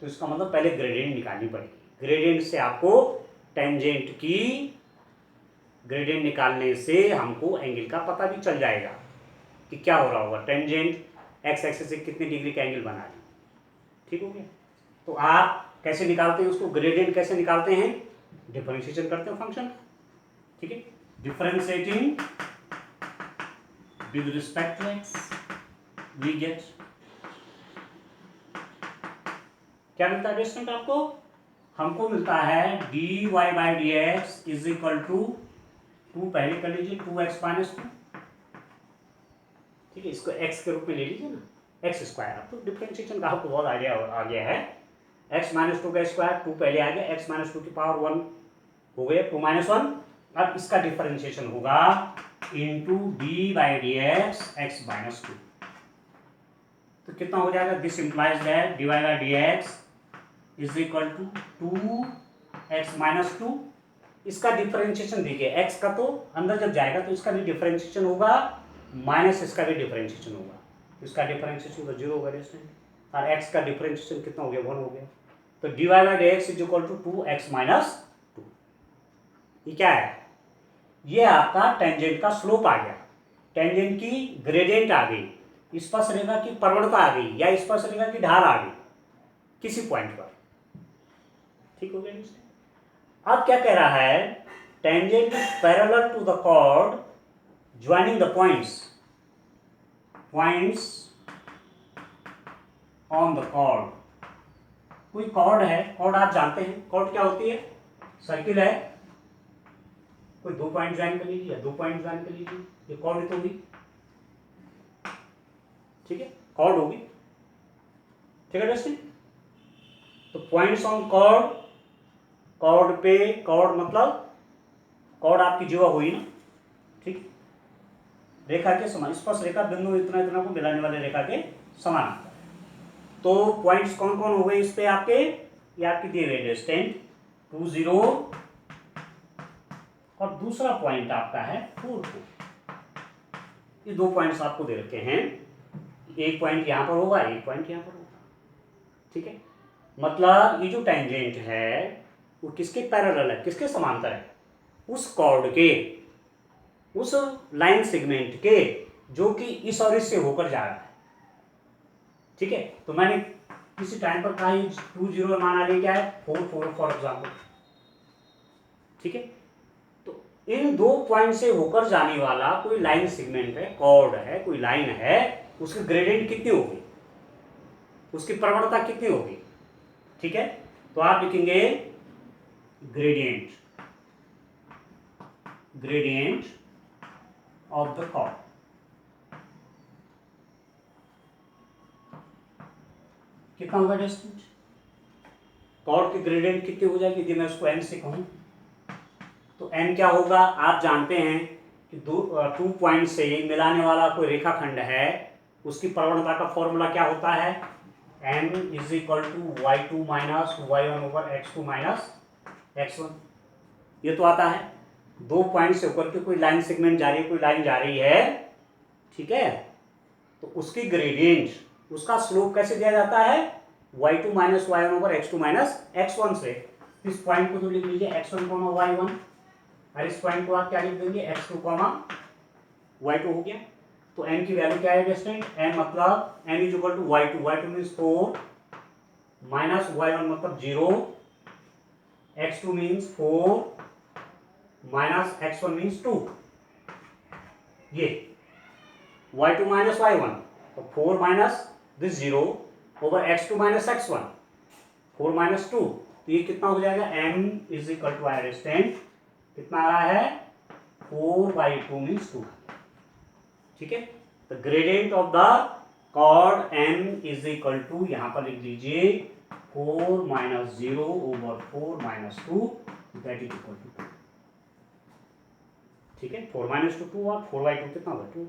तो इसका मतलब पहले ग्रेडियंट निकालनी पड़ेगी। ग्रेडियंट से आपको टेंजेंट की ग्रेडियंट निकालने से हमको एंगल का पता भी चल जाएगा कि क्या हो रहा होगा। टेंजेंट एक्स एक्सिस से कितने डिग्री का एंगल बना रही। ठीक हो गया। तो आप कैसे निकालते हैं उसको, ग्रेडियंट कैसे निकालते हैं, डिफरेंशिएशन करते हैं फंक्शन। ठीक है, differentiating with respect to x we get, क्या मिलता है स्टूडेंट आपको, हमको मिलता है d y by d x is equal to 2 पहले कर लीजिए 2x माइनस 2। ठीक है, इसको x के रूप में ले लीजिए ना, एक्स स्क्वायर। अब तो डिफरेंशिएशन का आपको बहुत आइडिया आ गया है। x माइनस 2 का स्क्वायर, 2 पहले आ गया, x माइनस 2 की पावर 1 हो गया 2 माइनस 1। अब इसका डिफरेंशिएशन होगा into d by d x minus 2। तो कितना हो जाएगा, this implies that d y by d x is equal to 2x minus 2। इसका डिफरेंशिएशन देखिए, x का तो अंदर जब जाएगा तो इसका भी डिफरेंशिएशन होगा, माइनस इसका भी डिफरेंशिएशन होगा। इसका डिफरेंशिएशन तो 0 होगा स्टूडेंट, और x का डिफरेंशिएशन कितना हो गया, 1 हो गया। तो d y by d x is equal to 2x minus 2। ये क्या है, ये आपका टेंजेंट का स्लोप आ गया, टेंजेंट की ग्रेडियंट आ गई, स्पर्श रेखा की प्रवणता आ गई, या स्पर्श रेखा की ढाल आ गई किसी पॉइंट पर। ठीक हो गया। अब क्या कह रहा है, tangent is parallel to the chord joining the points on the chord. कोई कॉर्ड है, कॉर्ड आप जानते हैं कॉर्ड क्या होती है, सर्किल है, कोई 2 पॉइंट ज्वाइन कर लीजिए या 2 पॉइंट ज्वाइन कर लीजिए, ये कॉर्ड तो होगी। ठीक है, कॉर्ड होगी। ठीक है दोस्तों, तो पॉइंट्स ऑन कॉर्ड, कॉर्ड पे, कॉर्ड मतलब कॉर्ड आपकी जीवा हुई ना। ठीक, रेखा के समान, स्पर्श रेखा बिंदु इतना इतना को मिलाने वाले रेखा के समान। तो पॉइंट्स कौन कौन हो गए इस पे आपके, ये आपकी दिए गए डिस्टेंस 2 0 और दूसरा पॉइंट आपका है 4 4। ये 2 पॉइंट्स आपको दे रखे हैं, एक पॉइंट यहां पर होगा, एक पॉइंट यहां पर होगा। ठीक है, मतलब ये जो टेंजेंट है वो किसके पैरेलल है, किसके समांतर है, उस कॉर्ड के, उस लाइन सेगमेंट के जो कि इस और इससे होकर जा रहा है। ठीक है, तो मैंने किसी टाइम पर कहा 2 0 माना ले क्या है 4 4 फॉर एग्जाम्पल। ठीक है, तो इन 2 पॉइंट से होकर जाने वाला कोई लाइन सेगमेंट है, कॉर्ड है, कोई लाइन है, उसकी ग्रेडियंट कितनी होगी, उसकी प्रवणता कितनी होगी। ठीक है, तो आप लिखेंगे ग्रेडियंट ऑफ द कॉर्ड। कितना होगा डिस्टेंस, कॉर्ड की ग्रेडियंट कितनी हो जाएगी, यदि मैं उसको n से कहूं तो n क्या होगा, आप जानते हैं कि 2 पॉइंट से मिलाने वाला कोई रेखाखंड है, उसकी प्रवणता का फॉर्मूला क्या होता है, m is equal to y2 minus y1 over x2 minus x1। ये तो आता है। 2 पॉइंट से होकर के कोई लाइन सेगमेंट जा रही है, कोई लाइन जा रही है, ठीक है, तो उसकी ग्रेडियंट, उसका स्लोप कैसे दिया जाता है, y2 minus y1 over x2 minus x1 से। इस पॉइंट को तो लिख लीजिए x1 y1, और इस पॉइंट को आप क्या लिख देंगे, x2 y2 हो गया। तो n की वैल्यू क्या है स्टूडेंट, n मतलब n is equal to y2, y2 means 4 minus y1 मतलब 0, x2 means 4 minus x1 means 2। ये y2 माइनस y1, तो 4 minus this 0 over x2 minus x1, 4 minus 2, तो ये कितना हो जाएगा, m is equal to I understand कितना आ रहा है, 4/2 मीन्स 2। ठीक है, the gradient of the chord m is equal to, यहां पर लिख लीजिए 4 minus 0 over 4 minus 2 that is equal to 2। ठीक है, 4 माइनस 2 और 4/2 कितना होगा, 2।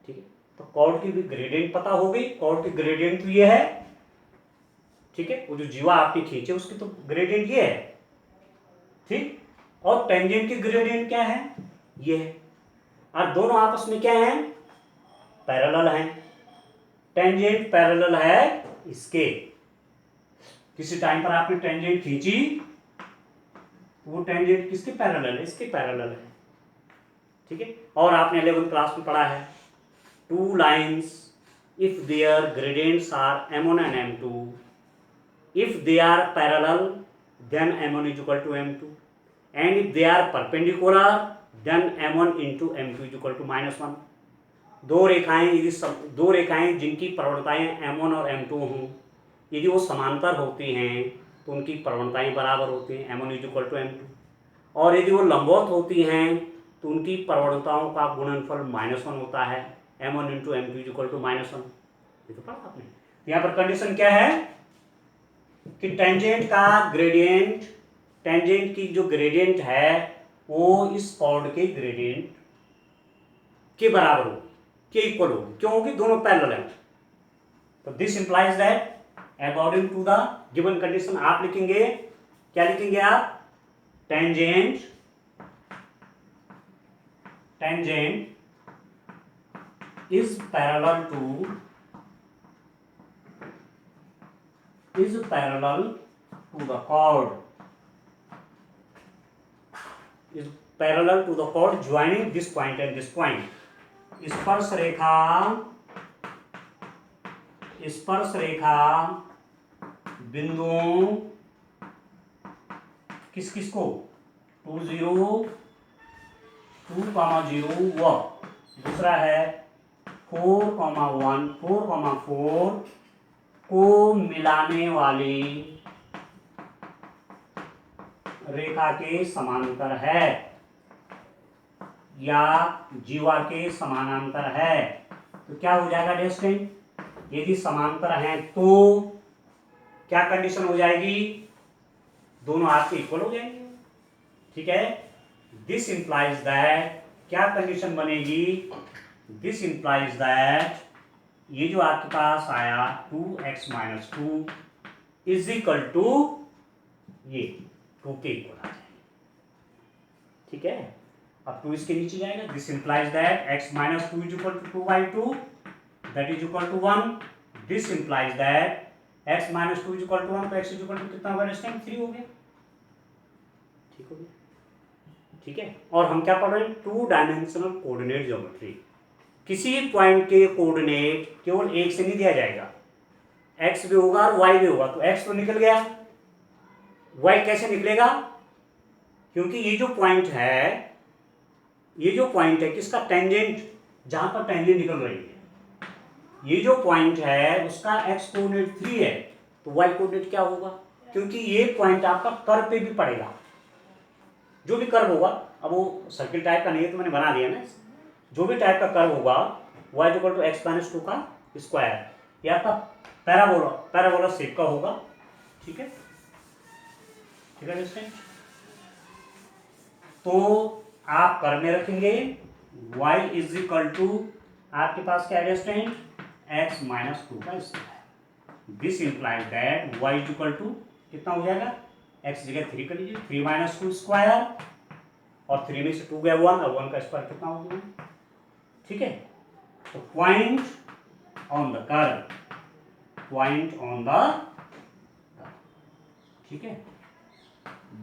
ठीक है, तो कॉर्ड की भी ग्रेडियंट पता हो गई। कॉर्ड की ग्रेडियंट तो ये है, ठीक है, वो जो जीवा आपने खींचे उसकी तो ग्रेडियंट ये है, ठीक। और टेंजेंट की ग्रेडियंट क्या है, ये है। और दोनों आपस में क्या है, पैरेलल हैं। टेंजेंट पैरेलल है इसके, किसी टाइम पर आपने टेंजेंट खींची, वो टेंजेंट किसके पैरेलल है, इसके पैरेलल है। ठीक है, और आपने 11th क्लास में पढ़ा है, two lines if their gradients are m1 and m2, if they are parallel then m1 is equal to m2, and if they are perpendicular then m1 into m2 is equal to -1। दो रेखाएं जिनकी प्रवणताएं m1 और m2 हों, यदि वो समांतर होती हैं तो उनकी प्रवणताएं बराबर होती हैं, m1 is equal to m2, और यदि वो लंबवत होती हैं तो उनकी प्रवणताओं का गुणनफल -1 होता है, m1 into m2 is equal to -1। ये तो पढ़ा आपने। यहाँ पर कंडीशन क्या है कि टेंजेंट का ग्रेडियंट, टेंजेंट की जो ग्रेडियंट है वो इस कॉर्ड के ग्रेडियंट के बराबर हो, के इक्वल हो। क्यों होगी, दोनों पैरेलल हैं। तो this implies that according to the given condition आप लिखेंगे, क्या लिखेंगे आप, tangent is parallel to the chord, is parallel to the chord joining this point and this point। स्पर्श रेखा बिंदुओं किस किस को, 2 0 2, 0 व दूसरा है 4, 1 4, 4 को मिलाने वाली रेखा के समांतर है या जीवा के समानांतर है। तो क्या हो जाएगा डेस्टिन, यदि समांतर हैं तो क्या कंडीशन हो जाएगी, दोनों आपके इक्वल हो जाएंगे। ठीक है, दिस इंप्लाइज दैट, क्या कंडीशन बनेगी, दिस इंप्लाइज दैट ये जो आपके पास आया 2x - 2 इज इक्वल टू ये 2 के इक्वल आ जाएगा। ठीक है, अब 2 इसके नीचे जाएगा। This implies that x - 2 is equal to 2/2 that is equal to 1। This implies that x - 2 is equal to 1, तो x इज इक्वल टू कितना होगा, 3 हो गया। ठीक हो गया। ठीक है, और हम क्या पढ़ रहे हैं, 2 डायमेंशनल कोऑर्डिनेट ज्योमेट्री। किसी पॉइंट के कोऑर्डिनेट केवल एक से नहीं दिया जाएगा, x भी होगा और y भी होगा। तो x तो निकल गया, y कैसे निकलेगा, क्योंकि ये जो पॉइंट है, किसका, टेंजेंट, जहां पर टेंजेंट निकल रही है, ये जो पॉइंट है उसका x कोऑर्डिनेट 3 है, तो y कोऑर्डिनेट क्या होगा, क्योंकि ये पॉइंट आपका कर्व पे भी पड़ेगा, जो भी कर्व होगा। अब वो सर्किल टाइप का नहीं है तो मैंने बना दिया ना, जो भी टाइप का कर्व होगा y इक्वल टू x - 2 का स्क्वायर, या आपका पैराबोला शेप का होगा। ठीक है, ठीक है दोस्तों, तो आप कर्व में रखेंगे y इज इक्वल टू आपके पास क्या है स्टूडेंट, x - 2 का square. This implies that y is equal to कितना हो जाएगा, x जगह 3 कर लीजिए, 3 माइनस 2 स्क्वायर, और 3 में से 2 गया 1, और 1 का स्क्वायर कितना हो गया, ठीक है। तो point on the curve, point on the, ठीक है,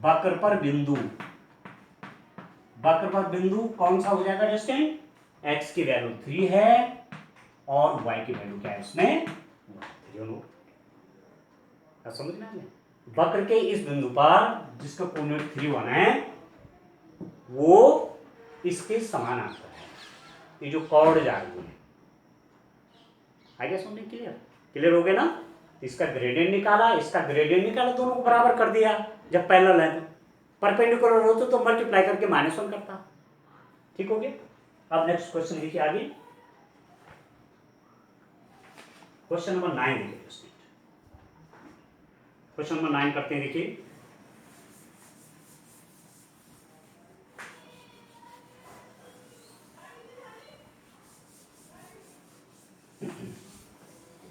वक्र पर बिंदु, वक्र पर बिंदु कौन सा हो जाएगा डिस्टेंस, x की वैल्यू 3 है और y की वैल्यू क्या है इसमें, समझ में आ गया। वक्र के इस बिंदु पर जिसका कोऑर्डिनेट 3 1 है वो इसके समानांतर है, ये जो कॉर्ड जा रही है, आगे समझने क्लियर, क्लियर हो गया ना। इसका ग्रेडियंट निकाला, इसका ग्रेडियंट निकाला, दोनों को बराबर कर दिया, जब पैरेलल है तो परपेंडिकुलर होते तो मल्टीप्लाई करके -1 करता, ठीक हो गया। अब नेक्स्ट क्वेश्चन देखिए आगे, क्वेश्चन नंबर 9 देखिए, क्वेश्चन नंबर 9 करते हैं, देखिए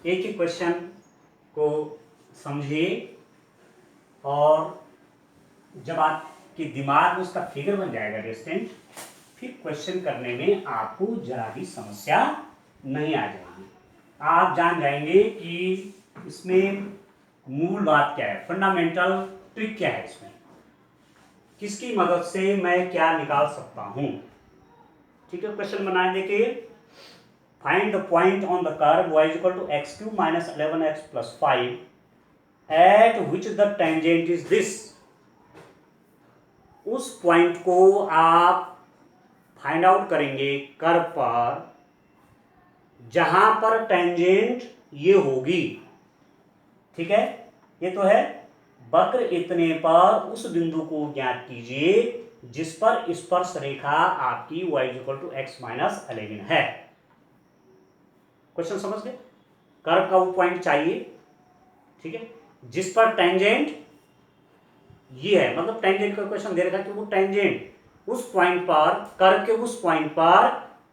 एक ही क्वेश्चन को समझिए और जब आपके दिमाग में उसका फिगर बन जाएगा डिस्टेंस, फिर क्वेश्चन करने में आपको जरा भी समस्या नहीं आ जाएगी, आप जान जाएंगे कि इसमें मूल बात क्या है, फंडामेंटल ट्रिक क्या है, इसमें किसकी मदद से मैं क्या निकाल सकता हूं, ठीक है। क्वेश्चन बनाए देखिए, find the point on the curve y equal to x cube minus 11x plus 5 at which the tangent is this. उस पॉइंट को आप फाइंड आउट करेंगे कर्व पर जहां पर टेंजेंट ये होगी, ठीक है। ये तो है वक्र इतने पर उस बिंदु को ज्ञात कीजिए जिस पर स्पर्श रेखा आपकी y equal to x minus 11 है। क्वेश्चन समझ गए, कर्व का वो पॉइंट चाहिए, ठीक है, जिस पर टेंजेंट ये है, मतलब टेंजेंट का क्वेश्चन दे रखा है कि वो टेंजेंट उस पॉइंट पर, कर्व के उस पॉइंट पर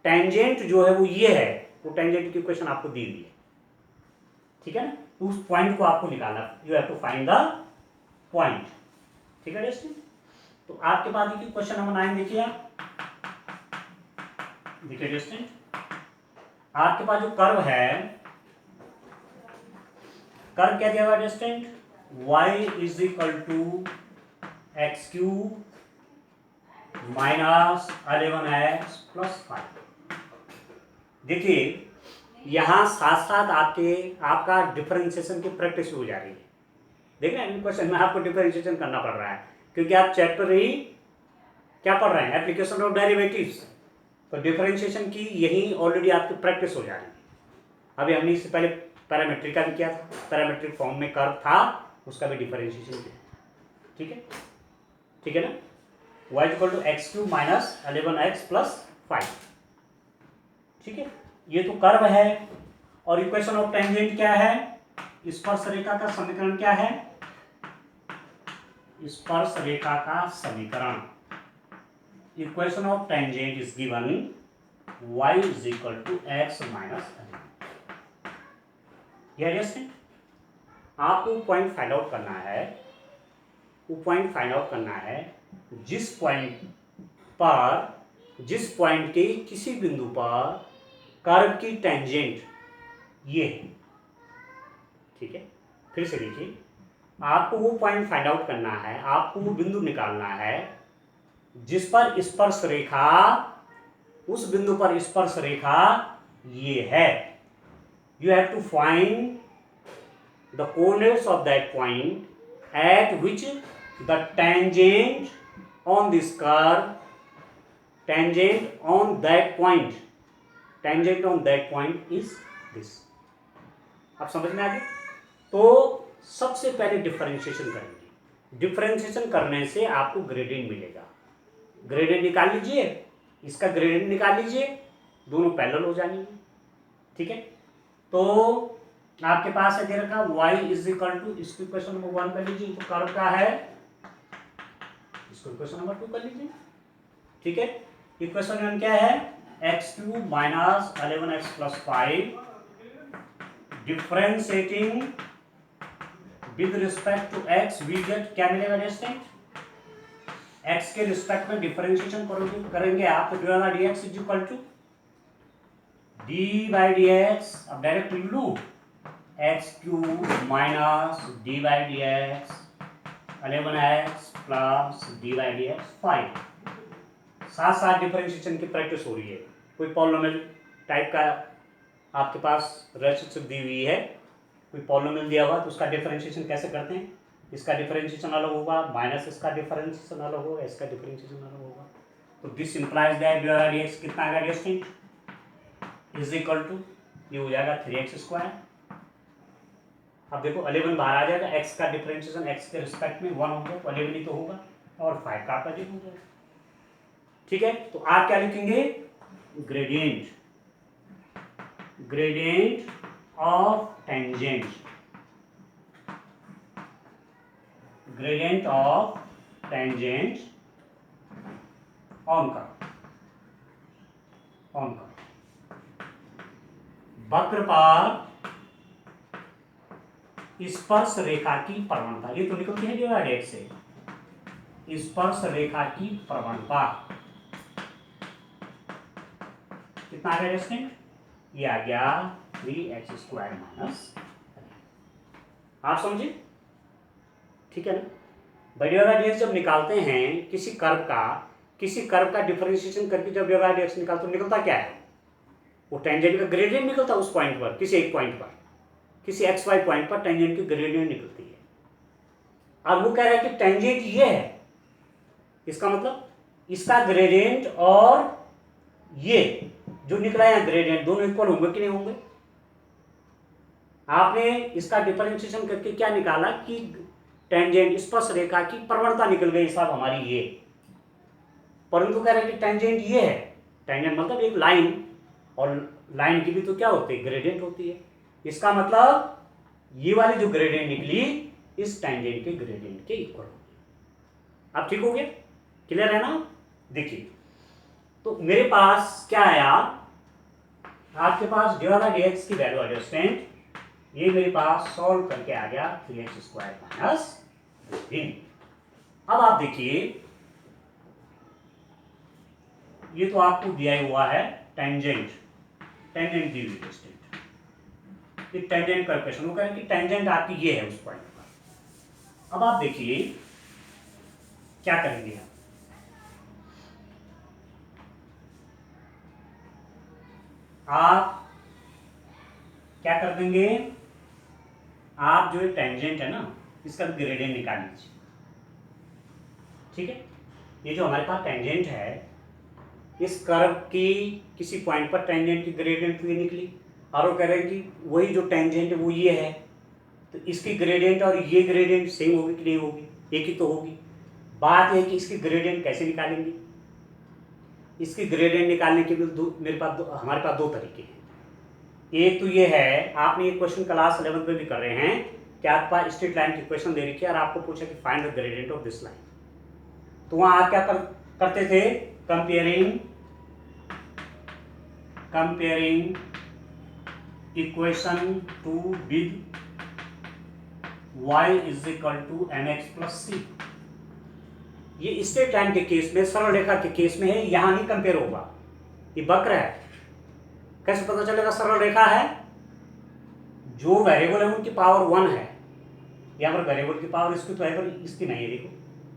टेंजेंट जो है वो ये है, वो टेंजेंट की क्वेश्चन आपको दी हुई है, ठीक है ना। तो उस पॉइंट को आपको निकालना, you have to find the point, ठीक है दोस्तों। तो आपके पास देखिए क्वेश्चन नंबर 9 देखिए, देखिए दोस्तों आपके पास जो कर्व है, कर्व क्या दिया हुआ है distant, y is equal to x cube minus 11x plus 5। देखिए यहां साथ साथ आपका डिफरेंशिएशन की प्रैक्टिस हो जा रही है, देख रहे हैं इन क्वेश्चन में आपको डिफरेंशिएशन करना पड़ रहा है, क्योंकि आप चैप्टर ही क्या पढ़ रहे हैं, एप्लीकेशन ऑफ डेरिवेटिव्स, तो डिफरेंशिएशन की यही ऑलरेडी आपकी प्रैक्टिस हो जा रही है। अभी हमने इससे पहले पैरामेट्रिक का भी किया था, पैरामेट्रिक फॉर्म में कर्व था, उसका भी डिफरेंशिएशन किया, ठीक है, ठीक है ना। y equal to x cube minus 11x plus 5, ठीक है, ये तो कर्व है। और इक्वेशन ऑफ टेंजेंट क्या है, स्पर्श रेखा का समीकरण क्या है, स्पर्श रेखा का समीकरण, equation of tangent is given y is equal to x minus 11। आपको पॉइंट फाइंड आउट करना है, वो पॉइंट फाइंड आउट करना है जिस पॉइंट के किसी बिंदु पर कर्व की टेंजेंट ये है, ठीक है। फिर से देखिए, आपको वो पॉइंट फाइंड आउट करना है, आपको वो बिंदु निकालना है जिस पर स्पर्श रेखा, उस बिंदु पर स्पर्श रेखा ये है। You have to find the coordinates of that point at which the tangent on this curve, tangent on that point is this। आप समझ में आ गए। तो सबसे पहले डिफरेंशिएशन करेंगे, डिफरेंशिएशन करने से आपको ग्रेडियंट मिलेगा, ग्रेडियंट निकाल लीजिए, इसका ग्रेडियंट निकाल लीजिए, दोनों पैरेलल हो जाएंगे, ठीक है। तो आपके पास है दे रखा y इज इक्वल टू, इसको क्वेश्चन नंबर 1 कर लीजिए, तो कर्व का है, इसको इक्वेशन नंबर 2 कर लीजिए, ठीक है। इक्वेशन नंबर क्या है, x cube minus 11x plus 5 differentiating with respect to x we get क्या मिलेगा डिस्टेंट, एक्स के रिस्पेक्ट में डिफरेंशिएशन करेंगे आप, तो d y d x is equal to d by d x, अब डायरेक्ट लू x cube minus d by d x 11x plus d by d x 5। साथ साथ डिफरेंशिएशन की प्रैक्टिस हो रही है। कोई पॉलिनोमियल टाइप का आपके पास रेसिप्रोकल दी हुई है, कोई पॉलिनोमियल दिया हुआ, तो उसका डिफरेंशिएशन कैसे करते हैं, इसका डिफरेंशिएशन अलग होगा, माइनस इसका डिफरेंशिएशन अलग होगा, इसका डिफरेंशिएशन अलग होगा। तो this implies that D by d x कितना आएगा डिस्टेंट इज इक्वल टू, ये हो जाएगा 3x²। अब देखो 11 बाहर आ जाएगा, x का डिफरेंशिएशन x के रिस्पेक्ट में 1 हो गया, तो 11 ही तो होगा, और 5 का आपका हो जाएगा। ठीक है, तो आप क्या लिखेंगे, gradient, gradient of tangent, gradient of tangent on curve, on curve, वक्र पर स्पर्श रेखा की प्रवणता, ये तो निकलती है डी बाई डी एक्स से, स्पर्श रेखा की प्रवणता कितना आ गया डिस्टेंट, ये आ गया 3x² माइनस, आप समझे, ठीक है ना। डी बाई डी एक्स जब निकालते हैं किसी कर्व का डिफरेंशिएशन करके जब डी बाई डी एक्स निकालते तो निकलता क्या है, वो टेंजेंट का ग्रेडियंट निकलता है उस पॉइंट पर, किसी एक पॉइंट पर, किसी एक्स वाई पॉइंट पर टेंजेंट की ग्रेडियंट निकलती है। अब वो कह रहा है कि टेंजेंट ये है, इसका मतलब इसका ग्रेडियंट और ये जो निकला है ग्रेडियंट दोनों इक्वल होंगे कि नहीं होंगे। आपने इसका डिफरेंशिएशन करके क्या निकाला कि टेंजेंट स्पर्श रेखा की प्रवणता निकल गई साहब हमारी ये, परंतु कह रहे हैं कि टेंजेंट ये है, टेंजेंट मतलब एक लाइन, और लाइन की भी तो क्या होती है, ग्रेडियंट होती है। इसका मतलब ये वाली जो ग्रेडियंट निकली इस टेंजेंट के ग्रेडियंट के इक्वल होगी। अब ठीक हो गया, क्लियर है ना। देखिए तो मेरे पास क्या आया, आपके पास डी बाई डी एक्स की वैल्यू एडजस्टेंट, ये मेरे पास सॉल्व करके आ गया 3x² माइनस 3। अब आप देखिए ये तो आपको दिया हुआ है टेंजेंट, टेंजेंट दी हुई डिस्टेंट, ये टेंजेंट का क्वेश्चन, वो कह रहे हैं कि टेंजेंट आपकी ये है उस पॉइंट पर। अब आप देखिए क्या करेंगे, आप क्या कर देंगे, आप जो टेंजेंट है ना इसका ग्रेडियंट निकाल लीजिए। ठीक है, ये जो हमारे पास टेंजेंट है इस कर्व की किसी पॉइंट पर टेंजेंट की ग्रेडियंट ये निकली, और वो कह रहे हैं कि वही जो टेंजेंट है वो ये है, तो इसकी ग्रेडियंट और ये ग्रेडियंट सेम होगी कि नहीं होगी, एक ही तो होगी। बात है कि इसकी ग्रेडियंट कैसे निकालेंगे, इसकी ग्रेडियंट निकालने के लिए हमारे पास दो तरीके हैं। एक तो ये है, आपने ये क्वेश्चन क्लास 11 में भी कर रहे हैं कि आपके पास स्ट्रेट लाइन की क्वेश्चन दे रखी है और आपको पूछा कि find the gradient of this line, तो वहां आप क्या करते थे, comparing equation to with y is equal to mx+c। ये स्ट्रेट लाइन के केस में, सरल रेखा के केस में है, यहां नहीं कंपेयर होगा, ये वक्र है। कैसे पता चलेगा सरल रेखा है, जो वेरिएबल है उनकी पावर 1 है, यहाँ पर वेरिएबल की पावर इसकी तो है पर इसकी नहीं है। देखो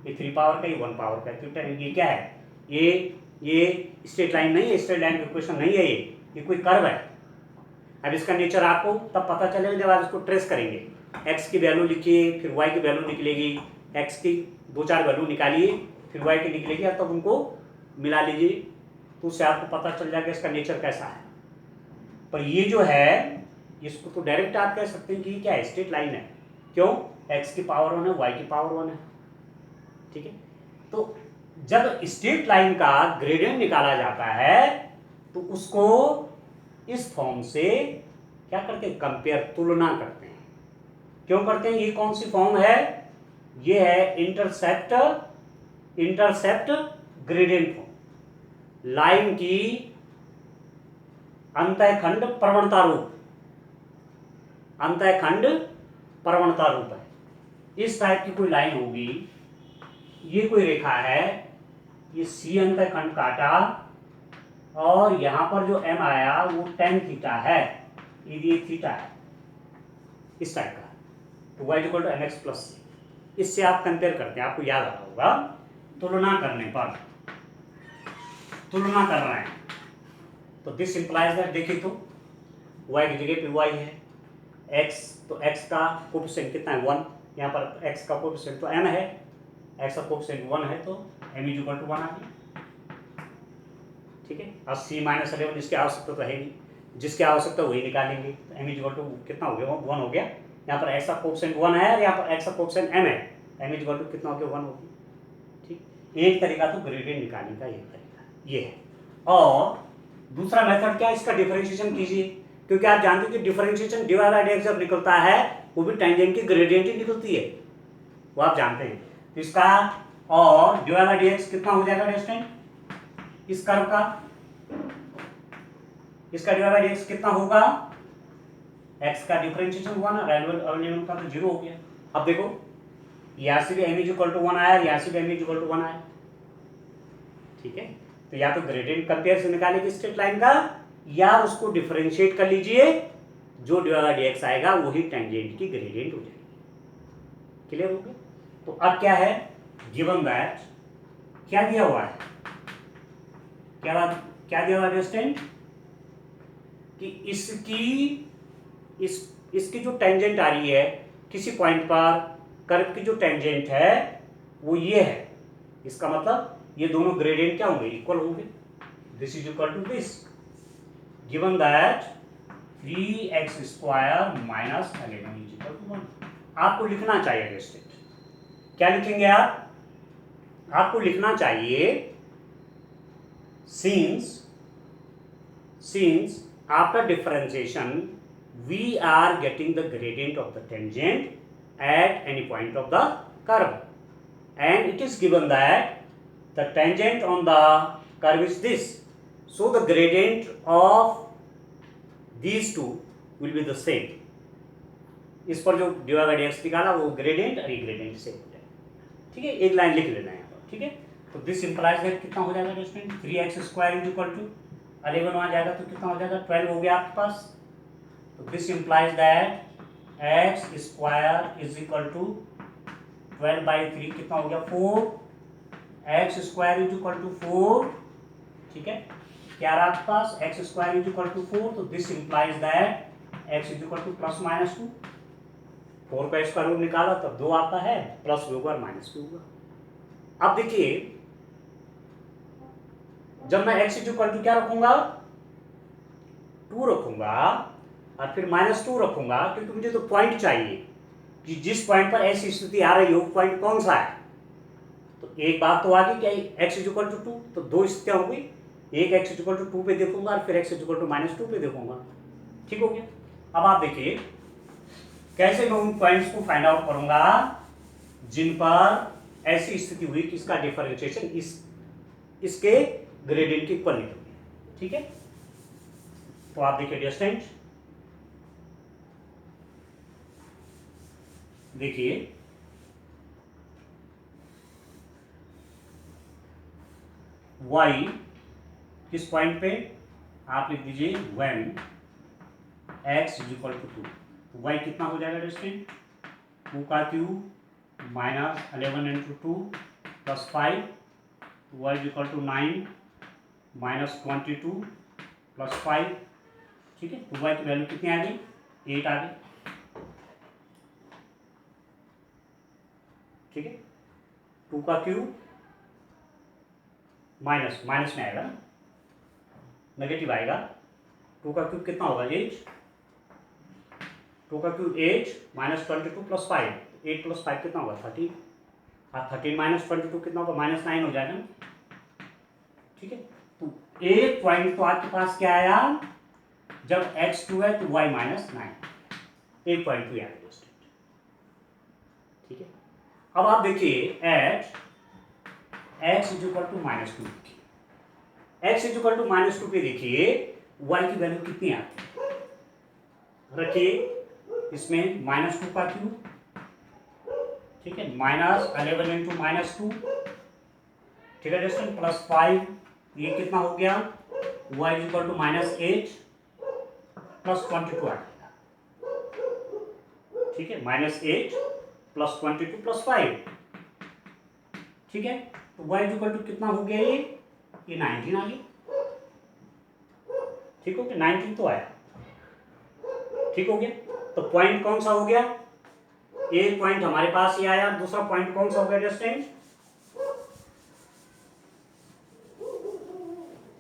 ये 3 पावर का, ये 1 पावर का है, तो ये क्या है, ये स्ट्रेट लाइन नहीं है, स्ट्रेट लाइन का क्वेश्चन नहीं है, ये कोई कर्व है। अब इसका नेचर आपको तब पता चलेगा जब आप इसको ट्रेस करेंगे, x की वैल्यू लिखिए, फिर y की वैल्यू निकलेगी, x की 2-4 वैल्यू निकालिए, फिर y की निकलेगी, तब उनको मिला लीजिए, तो उससे आपको पता चल जाएगा इसका नेचर कैसा है। पर ये जो है इसको तो डायरेक्ट आप कह सकते हैं कि क्या है, स्ट्रेट लाइन है। क्यों, x की पावर 1 है, y की पावर 1 है। ठीक है, तो जब स्ट्रेट लाइन का ग्रेडियंट निकाला जाता है तो उसको इस फॉर्म से क्या करते हैं, कंपेयर, तुलना करते हैं। क्यों करते हैं, ये कौन सी फॉर्म है, ये है इंटरसेप्ट ग्रेडियंट फॉर्म, लाइन की अंतःखंड प्रवणता रूप, अंतःखंड प्रवणता रूप है। इस टाइप की कोई लाइन होगी, ये कोई रेखा है, ये सी अंत खंड काटा और यहां पर जो एम आया वो tan थीटा है, ये थीटा है, इस टाइप का। तो y equal to m x plus c, इससे आप कंपेयर करते हैं, आपको याद आ रहा होगा। तुलना करने पर, तुलना कर रहे हैं तो दिस इंप्लाइज दैट, देखिए तो y की जगह पे y है, x तो x का कोएफिशिएंट कितना है 1, यहाँ पर x का कोएफिशिएंट तो m है, x का कोएफिशिएंट 1 है तो m इक्वल टू 1 आ गया। ठीक है, अब c माइनस 11 इसकी आवश्यकता तो है नहीं, जिसकी आवश्यकता वही निकालेंगे। तो m इक्वल टू कितना हो गया 1 हो गया, यहाँ पर x का कोएफिशिएंट 1 है और यहाँ पर x का कोएफिशिएंट m है, m इक्वल टू कितना हो गया 1 हो गया। ठीक, एक तरीका तो ग्रेडियंट निकालने का एक तरीका ये है। और दूसरा मेथड क्या है, इसका डिफरेंशिएशन कीजिए, क्योंकि आप जानते हैं कि डिफरेंशिएशन dy बाय dx जब निकलता है वो भी टेंजेंट की ग्रेडियंट ही निकलती है, वो आप जानते हैं। तो इसका और dy बाय dx कितना हो जाएगा डिस्टेंट, इस कर्व का, इसका dy बाय dx कितना होगा, x का डिफरेंशिएशन 1 और एलिमेंट का तो 0 हो गया। अब देखो यहाँ से भी m इक्वल टू 1 आया, यहाँ से भी m इक्वल टू 1 आया। ठीक है, तो या तो ग्रेडियंट कंपेयर से निकालेंगे स्ट्रेट लाइन का, या उसको डिफरेंशिएट कर लीजिए, जो dy बाय dx आएगा वही टेंजेंट की ग्रेडियंट हो जाएगी। क्लियर हो गया। तो अब क्या है, गिवन दैट क्या दिया हुआ है, क्या दिया हुआ है डिस्टेंट, कि इसकी जो टेंजेंट आ रही है किसी पॉइंट पर, कर्व की जो टेंजेंट है वो ये है, इसका मतलब ये दोनों ग्रेडियंट क्या होंगे, इक्वल होंगे। This is equal to this, given that 3x square minus 11 is equal to 1। आपको लिखना चाहिए डिस्टेंट, क्या लिखेंगे आप, आपको लिखना चाहिए since after differentiation we are getting the gradient of the tangent at any point of the curve, and it is given that the tangent on the curve is this, so the gradient of these two will be the same। इस पर जो dy bye dx निकाला वो gradient और ये gradient same हो जाएगा। ठीक है, एक लाइन लिख लेना है यहाँ पर। ठीक है, तो दिस इंप्लाइज दैट कितना हो जाएगा distant, 3x square is equal to 11 आ जाएगा तो कितना हो जाएगा 12 हो गया आपके पास। तो this implies that x square is equal to 12 by 3 कितना हो गया 4, x square is equal to 4। ठीक है, क्या रहा आपके पास, x square is equal to 4, तो this implies that x is equal to plus minus 2, 4 का स्क्वायर रूट निकाला तब 2 आता है, प्लस भी होगा और माइनस भी होगा। अब देखिए जब मैं x इक्वल टू क्या रखूंगा 2 रखूंगा और फिर माइनस 2 रखूंगा, क्योंकि मुझे तो पॉइंट चाहिए कि जिस पॉइंट पर ऐसी स्थिति आ रही हो पॉइंट कौन सा है। तो एक बात तो आ गई कि x इक्वल टू 2, तो दो स्थितियां हो गई, एक x इक्वल टू 2 पे देखूंगा और फिर x इक्वल टू माइनस 2 पे देखूंगा। ठीक हो गया। अब आप देखिए कैसे मैं उन पॉइंट्स को फाइंड आउट करूंगा जिन पर ऐसी स्थिति हुई कि इसका डिफरेंशिएशन इसके ग्रेडियंट की इक्वल निकल। ठीक है, तो आप देखिए डिस्टेंट, देखिए y किस पॉइंट पे आप लिख दीजिए when x is equal to 2, तो y कितना हो जाएगा डिस्टेंट 2 का cube minus 11 into 2 plus 5, y is equal to 9 minus 22 plus 5। ठीक है, तो y की वैल्यू कितनी आ गई 8 आ गई। ठीक है, 2 का क्यूब माइनस में आएगा ना, नेगेटिव आएगा, 2 का क्यूब कितना होगा 8, 2 का क्यूब 8 माइनस 22 प्लस 5, 8 प्लस 5 कितना होगा 13, और 13 माइनस 22 कितना होगा माइनस 9 हो जाएगा ना। ठीक है, तो एक पॉइंट तो आपके पास क्या आया जब x 2 है तो y माइनस 9, एक पॉइंट तो याद है। ठीक है, अब आप देखिए at x is equal to minus 2, x is equal to minus 2 पे देखिए y की वैल्यू कितनी आती है, रखिए इसमें माइनस 2 का क्यूब ठीक है, -11 इंटू -2, ठीक है दोस्तों, +5, ये कितना हो गया, y इक्वल टू -8 +22 आ जाएगा, ठीक है, -8 +22 +5, ठीक है। तो y इक्वल टू कितना हो गया, ये 19 आ गया, ठीक हो गया, 19 तो आया, ठीक हो गया। तो पॉइंट कौन सा हो गया, एक पॉइंट हमारे पास ये आया, दूसरा पॉइंट कौन सा हो गया स्टूडेंट,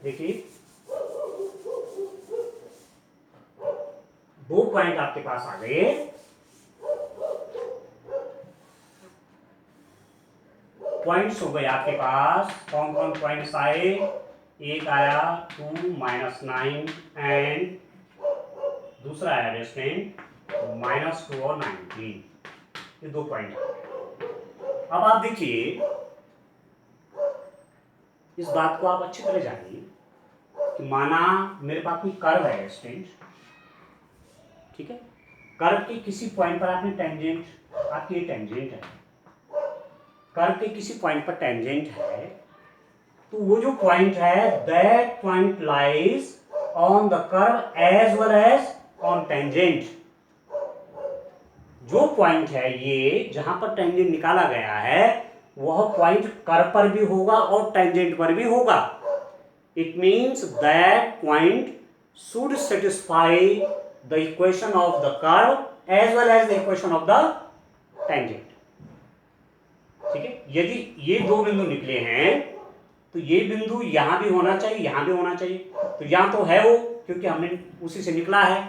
देखिए 2 पॉइंट आपके पास आ गए, पॉइंट्स हो गए आपके पास, कौन कौन पॉइंट्स आए, एक आया 2 -9 एंड दूसरा आया रेस्टेंट -2 और 19, ये 2 पॉइंट। अब आप देखिए, इस बात को आप अच्छी तरह जानिए कि माना मेरे पास कोई कर्व है रेस्टेंट, ठीक है, कर्व के किसी पॉइंट पर आपने टेंजेंट, आपकी ये टेंजेंट है, कर्व के किसी पॉइंट पर टेंजेंट है, तो वो जो पॉइंट है that point lies on the curve as well as on tangent, जो पॉइंट है ये जहां पर टेंजेंट निकाला गया है वह पॉइंट कर्व पर भी होगा और टेंजेंट पर भी होगा। It means that point should satisfy the equation of the curve as well as the equation of the tangent, ठीक है। यदि ये 2 बिंदु निकले हैं तो ये बिंदु यहां भी होना चाहिए, यहां भी होना चाहिए, तो यहां तो है वो क्योंकि हमने उसी से निकला है,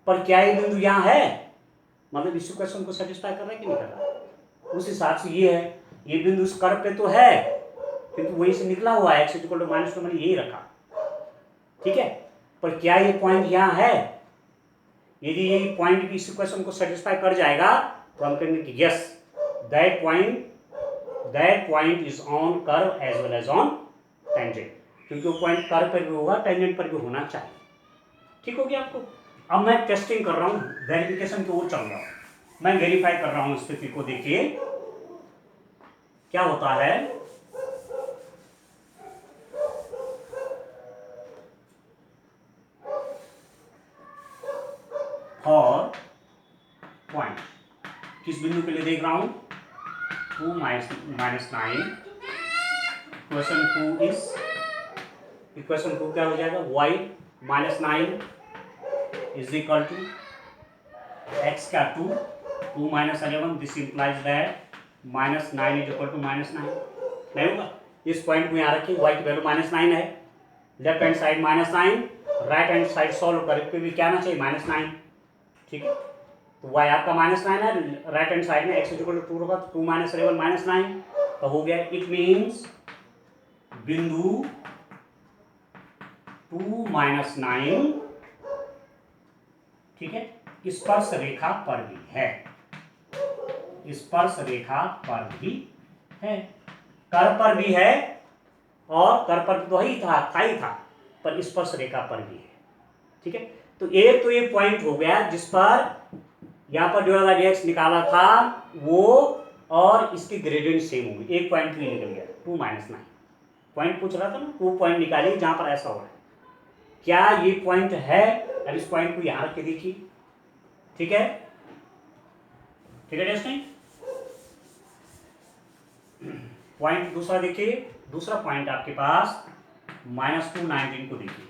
पर क्या ये बिंदु यहां है, मतलब इस इक्वेशन को सेटिस्फाई कर रहा है कि नहीं कर रहा, उस हिसाब से ये है, ये बिंदु उस कर्व पे तो है क्योंकि वहीं से निकला हुआ है, x इक्वल टू -2 मैंने यही रखा, ठीक है, पर क्या ये पॉइंट यहां है, यदि ये पॉइंट भी इस इक्वेशन को सेटिस्फाई कर जाएगा तो हम कहेंगे कि yes that point is on curve as well as on tangent, क्योंकि वो पॉइंट कर्व पर भी होगा टेंजेंट पर भी होना चाहिए, ठीक हो गया आपको। अब मैं टेस्टिंग कर रहा हूं, वेरिफिकेशन की ओर चल रहा हूं, मैं वेरीफाई कर रहा हूं स्थिति को, देखिए क्या होता है। फॉर पॉइंट किस बिंदु के लिए देख रहा हूं, 2 -9, इक्वेशन 2 क्या हो जाएगा, y -9 is equal to x क्या 2 -11, this implies that -9 is equal to -9 नहीं होगा। इस पॉइंट को यहाँ रखिए, y की वैल्यू -9 है, left hand side -9, right hand side solve करके भी क्या आना चाहिए -9, ठीक है। तो y आपका -9 है, राइट हैंड साइड में x इक्वल टू 2 होगा, तो 2 -11 -9 तो हो गया। इट मीन्स बिंदु 2 -9, ठीक है, स्पर्श रेखा पर भी है, स्पर्श रेखा पर भी है, कर्व पर भी है, और कर्व पर तो ही था ही था, पर स्पर्श रेखा पर भी है, ठीक है। तो एक तो ये पॉइंट हो गया जिस पर यहां पर dx निकाला था वो, और इसकी ग्रेडियंट सेम होगी, एक पॉइंट भी निकल गया 2 -9 पॉइंट पूछ रहा था ना, 2 पॉइंट निकालिए जहां पर ऐसा हो रहा है, क्या ये पॉइंट है, अब इस पॉइंट को यहां रख के देखिए, ठीक है, ठीक है दोस्तों। पॉइंट दूसरा देखिए, दूसरा पॉइंट आपके पास -2 19 को देखिए,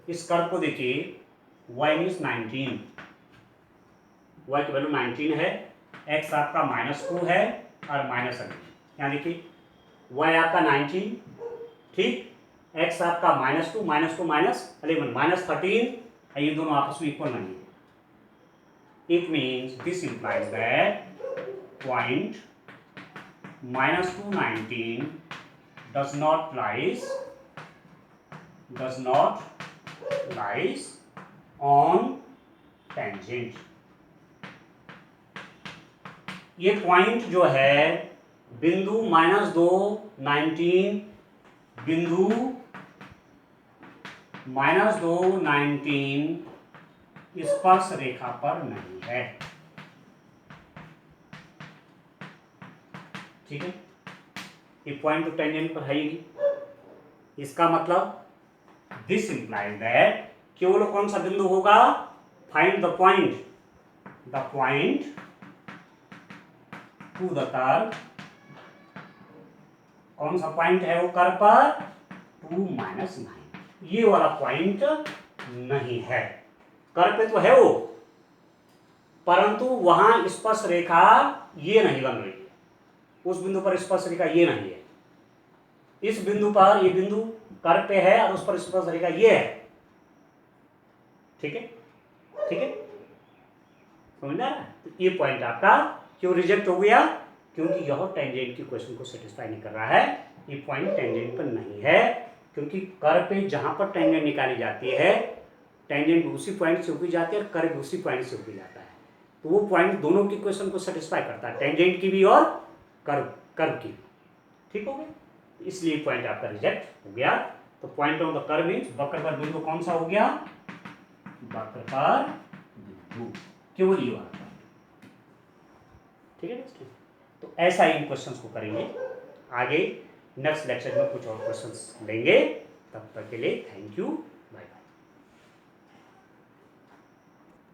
इस कर्व को देखिए, y मीन्स 19, y की वैल्यू 19 है, x आपका -2 है और -11, यहाँ देखिए y आपका 19, ठीक, x आपका -2 -11 -13, ये दोनों आपस में इक्वल नहीं है। It means this implies that point -2 19 does not lies on tangent। ये पॉइंट जो है बिंदु -2 19, बिंदु -2 19 स्पर्श रेखा पर नहीं है, ठीक है, ये पॉइंट तो टेंजेंट पर है ही नहीं। इसका मतलब दिस इंप्लाइज दैट केवल कौन सा बिंदु होगा, find the point two the curve, कौन सा पॉइंट है वो कर्व पर, 2 - 9, ये वाला पॉइंट नहीं है। कर्व पे तो है वो, परंतु वहां स्पर्श रेखा ये नहीं बन रही है, उस बिंदु पर स्पर्श रेखा ये नहीं है। इस बिंदु पर, ये बिंदु कर्व पे है और उस पर स्पर्श रेखा ये है। ठीक है, ठीक है, समझ में आ रहा है? तो ये पॉइंट आपका क्यों रिजेक्ट हो गया, क्योंकि यह टेंजेंट की क्वेश्चन को सेटिस्फाई नहीं कर रहा है। ये पॉइंट टेंजेंट पर नहीं है, क्योंकि कर्व पे जहां पर टेंजेंट निकाली जाती है, टेंजेंट उसी पॉइंट से ऊपरी जाती है और कर्व उसी पॉइंट से ऊपरी जाता है। तो वो पॉइंट दोनों की क्वेश्चन को सेटिस्फाई करता है, टेंजेंट की भी और कर्व की भी। ठीक हो गया, इसलिए पॉइंट आपका रिजेक्ट हो गया। तो point on the curve means वक्र पर बिंदु कौन सा हो गया, वक्र पर बिंदु, केवल ये वाला। ठीक है दोस्तों, तो ऐसा इन क्वेश्चंस को करेंगे। आगे नेक्स्ट लेक्चर में कुछ और क्वेश्चंस लेंगे। तब तक के लिए थैंक यू।